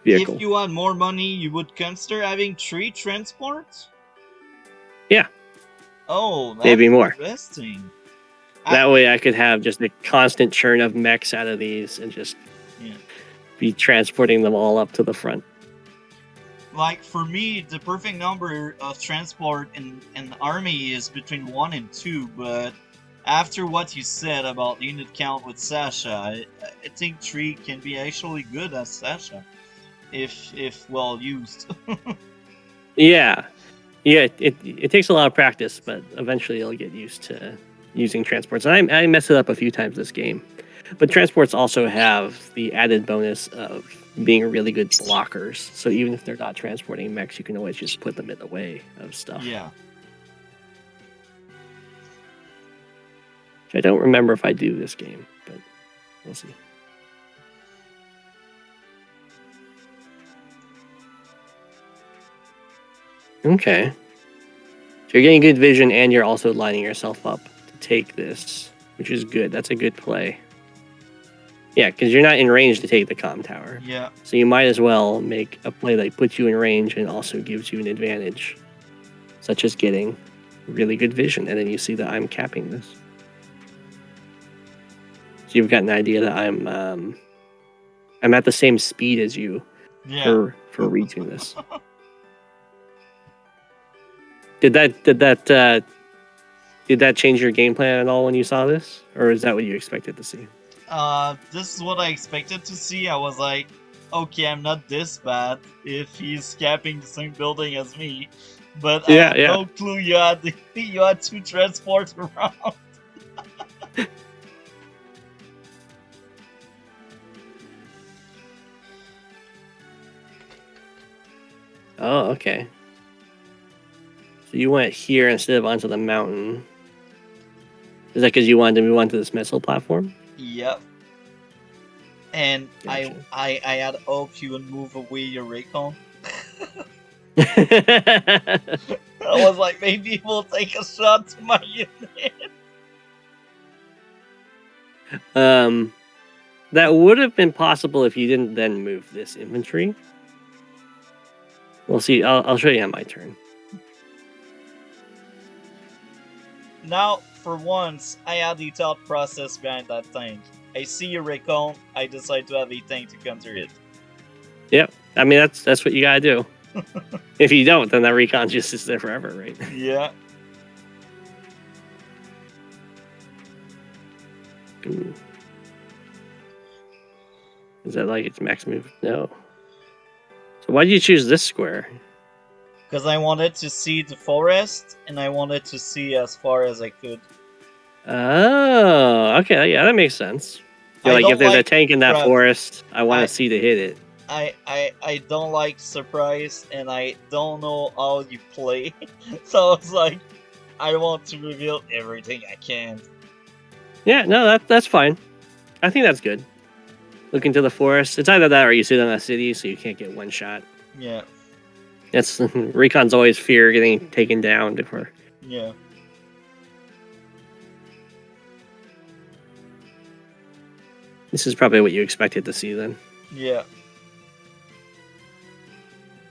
vehicle. If you had more money, you would consider having 3 transports? Yeah. Oh, that's maybe more. Interesting. That way I could have just a constant churn of mechs out of these and just be transporting them all up to the front. Like for me, the perfect number of transport in army is between 1 and 2. But after what you said about unit count with Sasha, I think 3 can be actually good as Sasha if well used. Yeah, yeah. It takes a lot of practice, but eventually you'll get used to using transports. And I messed it up a few times this game, but transports also have the added bonus of being really good blockers. So even if they're not transporting mechs, you can always just put them in the way of stuff. Yeah. Which I don't remember if I do this game, but we'll see. Okay. So you're getting good vision and you're also lining yourself up to take this, which is good. That's a good play. Yeah, because you're not in range to take the comm tower. Yeah. So you might as well make a play that puts you in range and also gives you an advantage, such as getting really good vision. And then you see that I'm capping this. So you've got an idea that I'm at the same speed as you Yeah. for reaching this. Did that change your game plan at all when you saw this, or is that what you expected to see? This is what I expected to see. I was like, okay, I'm not this bad if he's capping the same building as me. But I Yeah, had yeah. no clue you had you had 2 transports around. Oh, okay. So you went here instead of onto the mountain. Is that because you wanted to move onto this missile platform? Yep. And Gotcha. I had hoped you would move away your Raycon. I was like, maybe we'll take a shot to my unit. That would have been possible if you didn't then move this infantry. We'll see. I'll show you on my turn. Now, for once, I had the thought process behind that tank. I see your Raycon, I decide to have a tank to counter it. Yep. I mean that's what you gotta do. If you don't, then that recon just sits there forever, right? Yeah. Ooh. Is that like its max move? No. So why did you choose this square? Because I wanted to see the forest, and I wanted to see as far as I could. Oh, okay, yeah, that makes sense. You're I like, if don't there's a like tank in that trap. forest, I want I, to see to hit it. I don't like surprise, and I don't know how you play. So I was like, I want to reveal everything I can. Yeah, no, that's fine. I think that's good. Look into the forest. It's either that or you sit on a city, so you can't get one shot. Yeah. That's recon's always fear getting taken down before. Yeah. This is probably what you expected to see then. Yeah.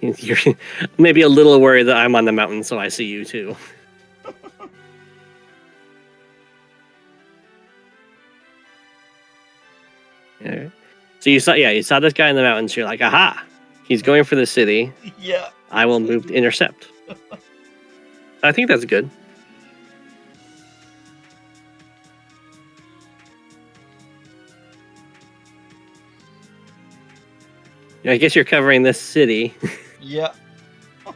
You're maybe a little worried that I'm on the mountain, so I see you too. Alright. So you saw this guy in the mountains. You're like, aha, he's going for the city. Yeah. I will move to intercept. I think that's good. I guess you're covering this city. Yeah.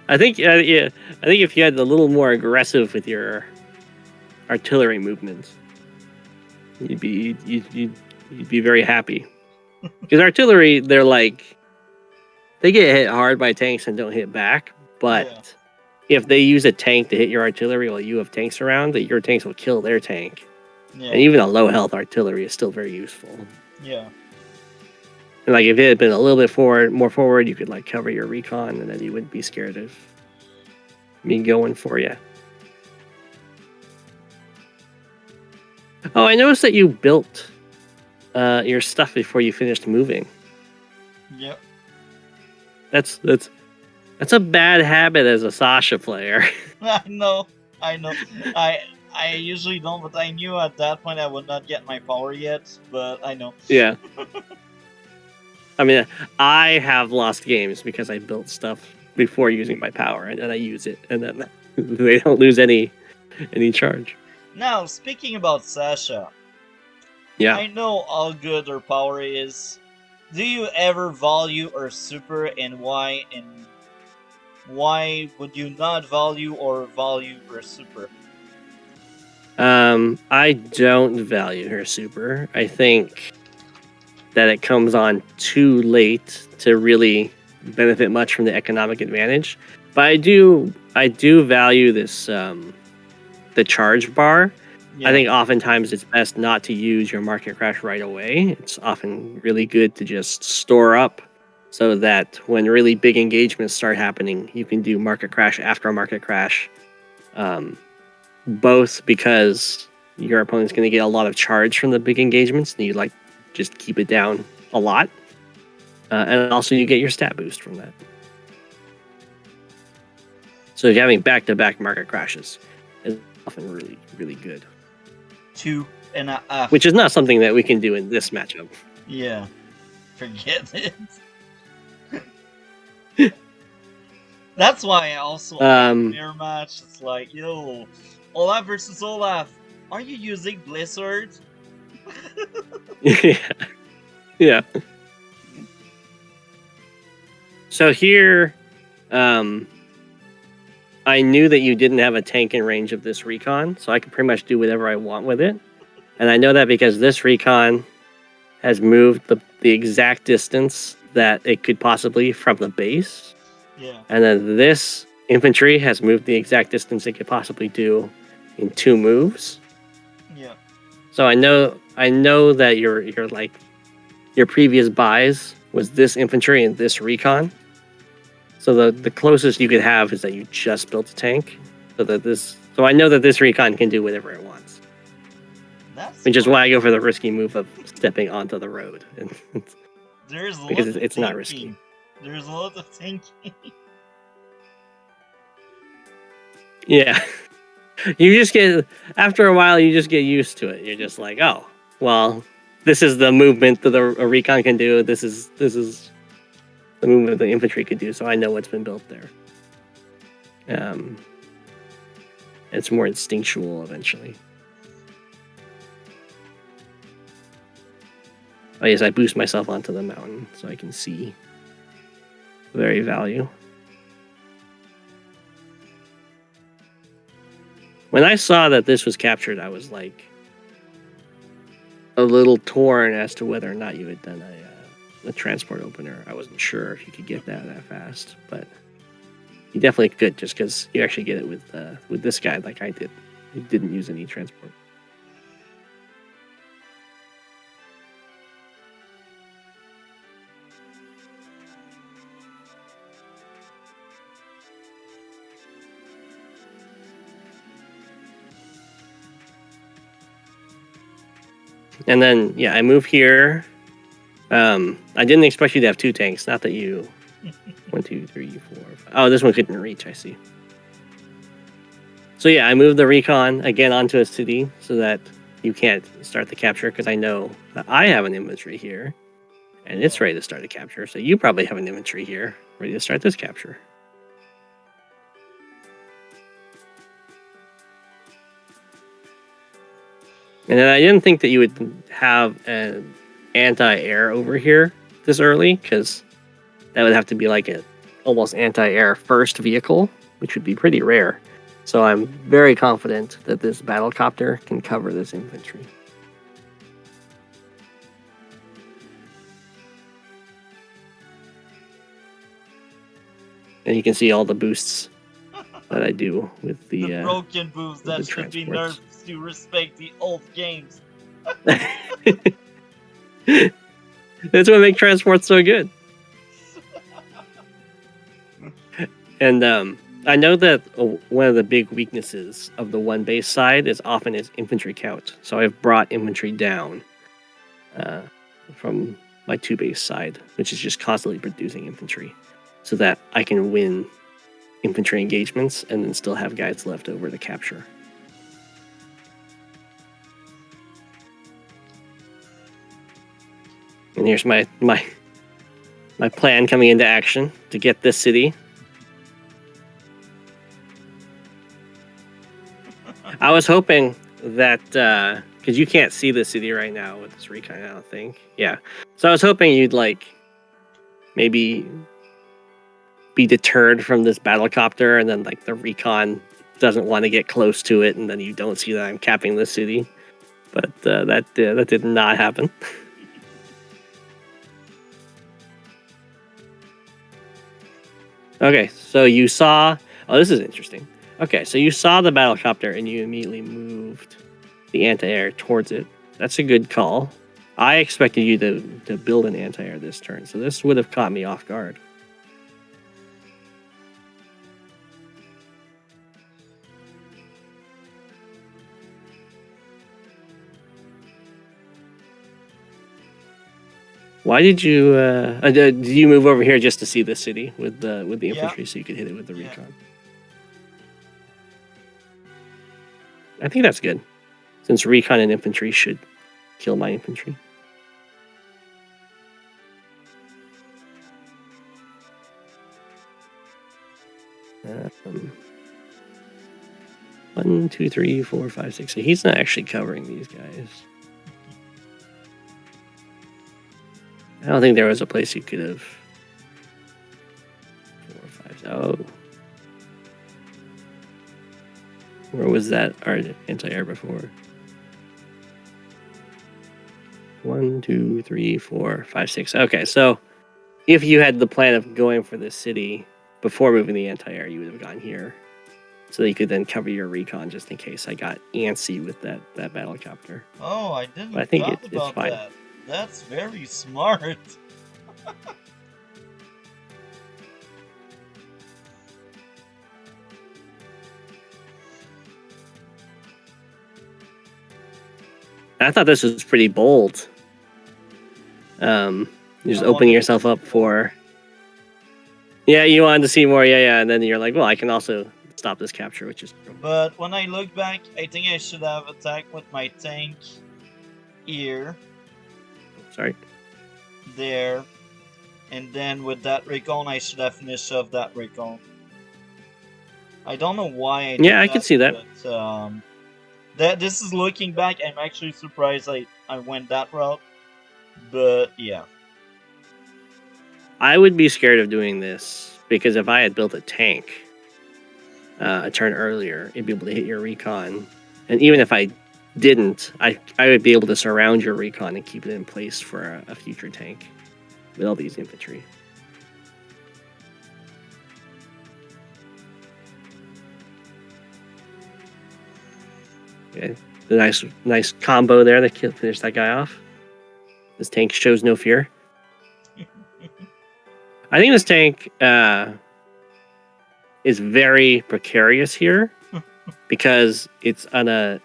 I think, yeah. I think if you had a little more aggressive with your artillery movements, you'd be very happy. Because artillery, they're like, they get hit hard by tanks and don't hit back. But if they use a tank to hit your artillery while you have tanks around, that your tanks will kill their tank. Yeah. And even a low health artillery is still very useful. Yeah. And like if it had been a little bit more forward, you could like cover your recon, and then you wouldn't be scared of me going for you. Oh, I noticed that you built your stuff before you finished moving. Yep. That's a bad habit as a Sasha player. I know. I usually don't, but I knew at that point I would not get my power yet. But I know. Yeah. I mean, I have lost games because I built stuff before using my power, and then I use it, and then they don't lose any charge. Now, speaking about Sasha, Yeah. I know how good her power is. Do you ever value her super, and why? And why would you not value or value her super? I don't value her super. I think that it comes on too late to really benefit much from the economic advantage. But I do value this the charge bar. Yeah. I think oftentimes it's best not to use your market crash right away. It's often really good to just store up so that when really big engagements start happening, you can do market crash after market crash. Both because your opponent's going to get a lot of charge from the big engagements and you like just keep it down a lot. And also you get your stat boost from that. So having back-to-back market crashes is often really, really good. 2.5. Which is not something that we can do in this matchup. Yeah. Forget it. That's why I also fair match. It's like, yo, Olaf versus Olaf. Are you using Blizzard? Yeah. Yeah. So here, I knew that you didn't have a tank in range of this recon, so I could pretty much do whatever I want with it. And I know that because this recon has moved the exact distance that it could possibly from the base. Yeah. And then this infantry has moved the exact distance it could possibly do in 2 moves. Yeah. So I know that your previous buys was this infantry and this recon. So the closest you could have is that you just built a tank. So I know that this recon can do whatever it wants. Which is why I go for the risky move of stepping onto the road. There's a because lot it's of not risky. There's a lot of thinking. Yeah. You just get, after a while, you just get used to it. You're just like, oh, well, this is the movement that a recon can do. This is the movement the infantry could do. So I know what's been built there. It's more instinctual eventually. Oh yes, I boost myself onto the mountain so I can see the very value. When I saw that this was captured, I was like a little torn as to whether or not you had done a transport opener. I wasn't sure if you could get that fast, but you definitely could, just because you actually get it with this guy like I did. You didn't use any transport. And then, yeah, I move here. I didn't expect you to have 2 tanks. Not that you... 1, 2, 3, 4, 5. Oh, this one couldn't reach, I see. So yeah, I moved the recon again onto a city so that you can't start the capture, because I know that I have an infantry here, and it's ready to start a capture. So you probably have an infantry here ready to start this capture. And then I didn't think that you would have an anti-air over here this early, because that would have to be like an almost anti-air first vehicle, which would be pretty rare. So I'm very confident that this battlecopter can cover this infantry. And you can see all the boosts that I do with the broken boosts that should be nerfed to respect the old games. That's what makes transports so good. And I know that one of the big weaknesses of the one base side is often its infantry count. So I've brought infantry down from my 2 base side, which is just constantly producing infantry, so that I can win infantry engagements and then still have guys left over to capture. And here's my plan coming into action to get this city I was hoping that because you can't see the city right now with this recon, I don't think. Yeah, so I was hoping you'd like maybe be deterred from this battlecopter, and then like the recon doesn't want to get close to it, and then you don't see that I'm capping the city. But that did not happen. Okay, so you saw. Oh, this is interesting. Okay, so you saw the battlecopter and you immediately moved the anti-air towards it. That's a good call. I expected you to build an anti-air this turn, so this would have caught me off guard. Why did you did you move over here just to see the city with the infantry so you could hit it with the recon? I think that's good, since recon and infantry should kill my infantry. One, two, three, 4, 5, 6. So he's not actually covering these guys. I don't think there was a place you could have. 4, 5. Oh, where was that anti-air before? 1, 2, 3, 4, 5, 6. Okay, so if you had the plan of going for this city before moving the anti-air, you would have gone here, so that you could then cover your recon just in case I got antsy with that battlecopter. Oh, I didn't But I think thought it's about fine. that. That's very smart. I thought this was pretty bold. Just opening yourself up for. Yeah, you wanted to see more. Yeah, and then you're like, well, I can also stop this capture, which is. But when I look back, I think I should have attacked with my tank here. Sorry. There. And then with that recon, I should have finished off that recon. I don't know why I did Yeah, I that, could see that. But, this is looking back, I'm actually surprised I went that route. But yeah. I would be scared of doing this because if I had built a tank a turn earlier, it'd be able to hit your recon. And even if I didn't, I would be able to surround your recon and keep it in place for a future tank with all these infantry. Okay, the nice combo there that finished that guy off. This tank shows no fear. I think this tank is very precarious here because it's on a.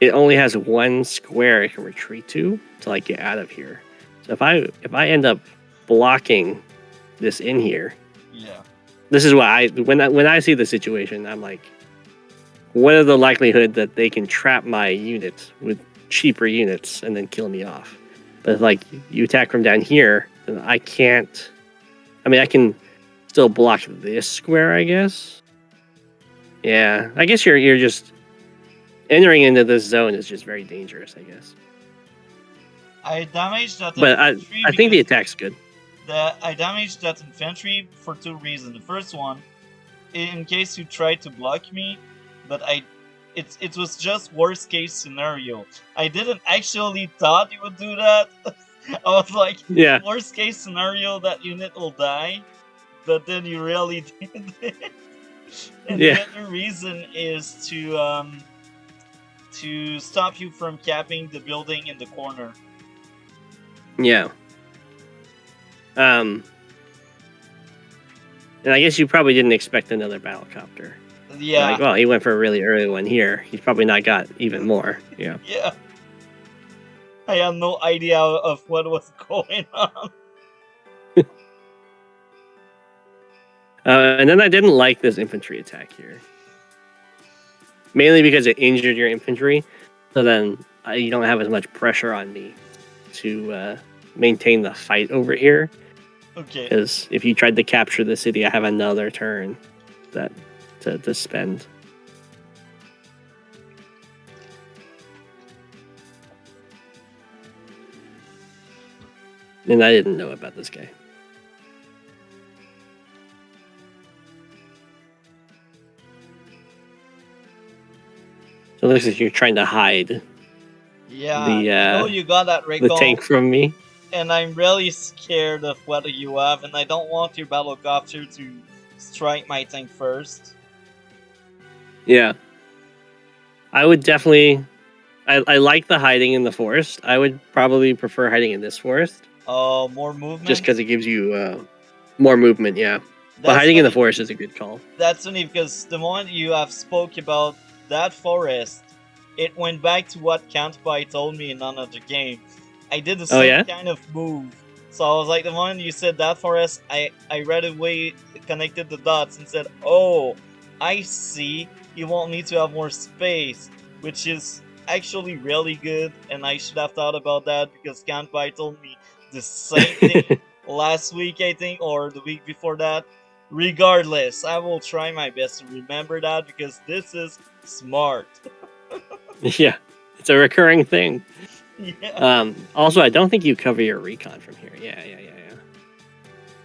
It only has one square it can retreat to like get out of here. So if I end up blocking this in here, yeah, this is what when I see the situation, I'm like, what are the likelihood that they can trap my unit with cheaper units and then kill me off? But if, like, you attack from down here, then I can't. I mean, I can still block this square, I guess. Yeah, I guess you're just entering into this zone is just very dangerous, I guess. I damaged that but infantry. I think the attack's good. I damaged that infantry for 2 reasons. The first one, in case you tried to block me, but it was just worst case scenario. I didn't actually thought you would do that. I was like, yeah, worst case scenario, that unit will die, but then you really did it. And the other reason is to stop you from capping the building in the corner. Yeah. And I guess you probably didn't expect another battlecopter. Yeah. Like, well, he went for a really early one here. He's probably not got even more. Yeah. Yeah. I had no idea of what was going on. And then I didn't like this infantry attack here. Mainly because it injured your infantry. So then you don't have as much pressure on me to maintain the fight over here. Okay. Because if you tried to capture the city, I have another turn to spend. And I didn't know about this guy. So it looks like you're trying to hide Yeah, the you got that the recall, tank from me. and I'm really scared of what you have, and I don't want your battlecopter to strike my tank first. Yeah. I would definitely. I like the hiding in the forest. I would probably prefer hiding in this forest. More movement. Just because it gives you more movement, yeah. But That's hiding in the funny. forest is a good call. That's funny because the moment you have spoke about that forest, it went back to what Counterpie told me in another game. I did the Oh, same yeah? kind of move. So I was like, the moment you said that forest, I right away connected the dots and said, oh, I see. You want me to have more space, which is actually really good, and I should have thought about that because Counterpie told me the same thing last week, I think, or the week before that. Regardless, I will try my best to remember that because this is smart. Yeah. It's a recurring thing. Yeah. Also, I don't think you cover your recon from here. Yeah.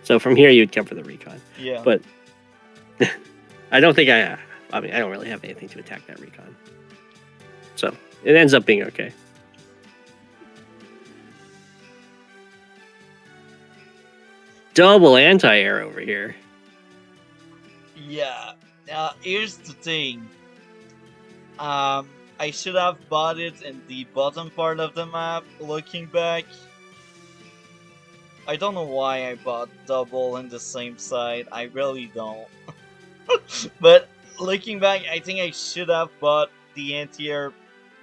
So from here, you'd cover the recon. Yeah. But I don't think I don't really have anything to attack that recon. So it ends up being okay. Double anti-air over here. Yeah. Here's the thing. I should have bought it in the bottom part of the map. Looking back, I don't know why I bought double in the same side. I really don't. But looking back, I think I should have bought the anti-air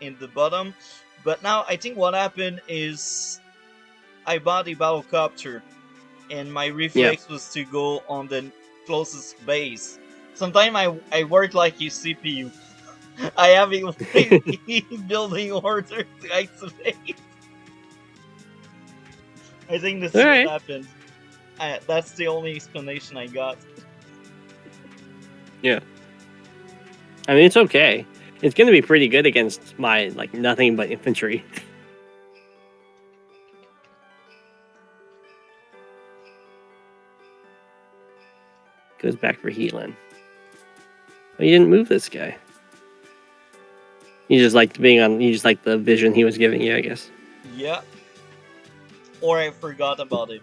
in the bottom. But now I think what happened is I bought the battlecopter, and my reflex was to go on the closest base. Sometimes I work like a CPU. I have a building order to activate. I think this is what happened. That's the only explanation I got. Yeah. I mean, it's okay. It's going to be pretty good against my, nothing but infantry. Goes back for healing. But you didn't move this guy. You just liked the vision he was giving you, I guess. Yeah. Or I forgot about it.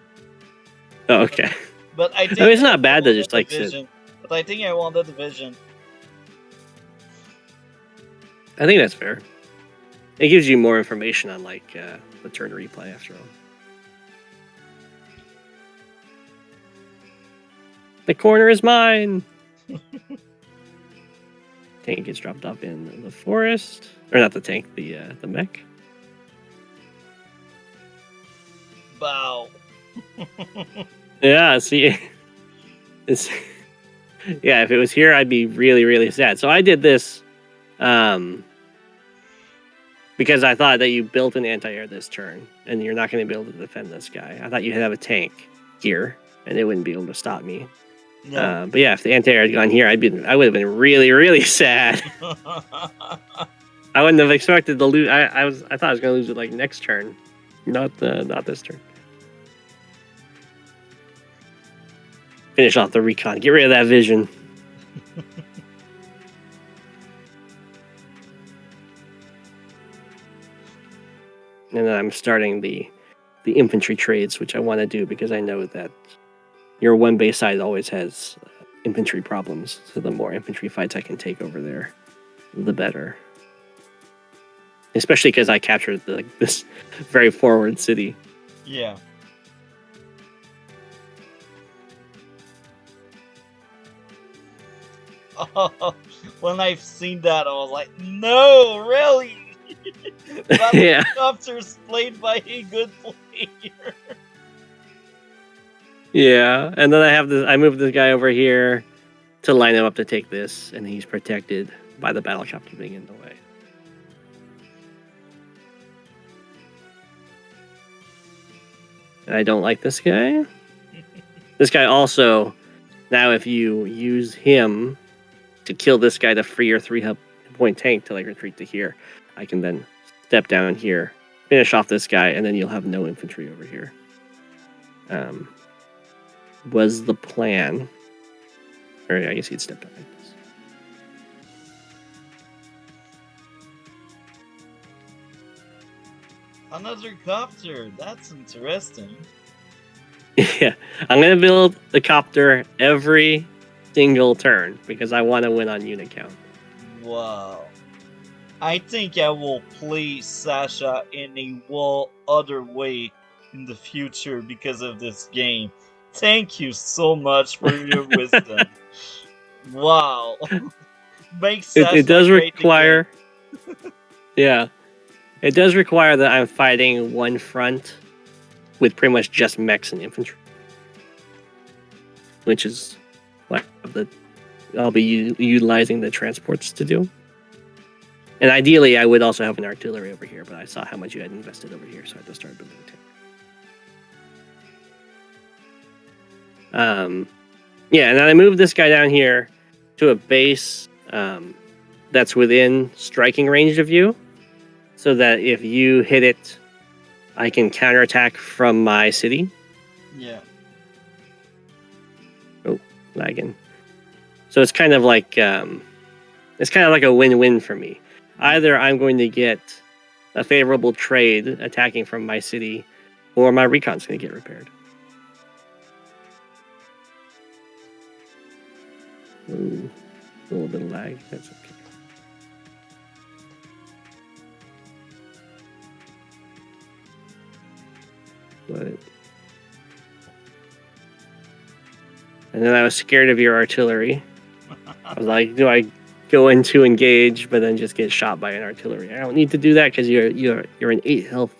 Oh, okay. But I think it's not bad to just sit. But I think I wanted the vision. I think that's fair. It gives you more information on the turn replay after all. The corner is mine. Tank gets dropped off in the forest, or not the tank, the mech. Bow. Yeah, see, it's yeah. If it was here, I'd be really, really sad. So I did this, because I thought that you built an anti-air this turn, and you're not going to be able to defend this guy. I thought you'd have a tank here, and it wouldn't be able to stop me. No. But yeah, if the anti-air had gone here, I would have been really, really sad. I wouldn't have expected to lose. I thought I was going to lose it next turn, not this turn. Finish off the recon. Get rid of that vision. And then I'm starting the infantry trades, which I want to do because I know that your one base side always has infantry problems. So the more infantry fights I can take over there, the better. Especially because I captured this very forward city. Yeah. Oh, when I've seen that, I was like, no, really? Helicopters played by a good player. Yeah, and then I moved this guy over here to line him up to take this, and he's protected by the battlecopter being in the way. And I don't like this guy. This guy also, now if you use him to kill this guy to free your 3-point tank to retreat to here, I can then step down here, finish off this guy, and then you'll have no infantry over here. was the plan. Or I guess he'd stepped up like this. Another copter. That's interesting. Yeah, I'm gonna build the copter every single turn because I want to win on unit count. Wow. I think I will play Sasha in a whole other way in the future because of this game. Thank you so much for your wisdom. Wow. Make It Sasha does great again. require, yeah, it does require that I'm fighting one front with pretty much just mechs and infantry, which is what I'll be utilizing the transports to do. And ideally, I would also have an artillery over here, but I saw how much you had invested over here, so I had to start building a tank. Yeah, and then I moved this guy down here to a base that's within striking range of you, so that if you hit it, I can counterattack from my city. Yeah. Oh, lagging. So it's kind of like a win-win for me. Either I'm going to get a favorable trade attacking from my city, or my recon's going to get repaired. Ooh, a little bit of lag. That's okay. But... And then I was scared of your artillery. I was like, do I go in to engage, but then just get shot by an artillery? I don't need to do that because you're an 8 health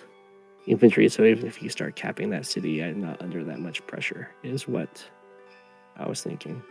infantry, so even if you start capping that city, I'm not under that much pressure, is what I was thinking.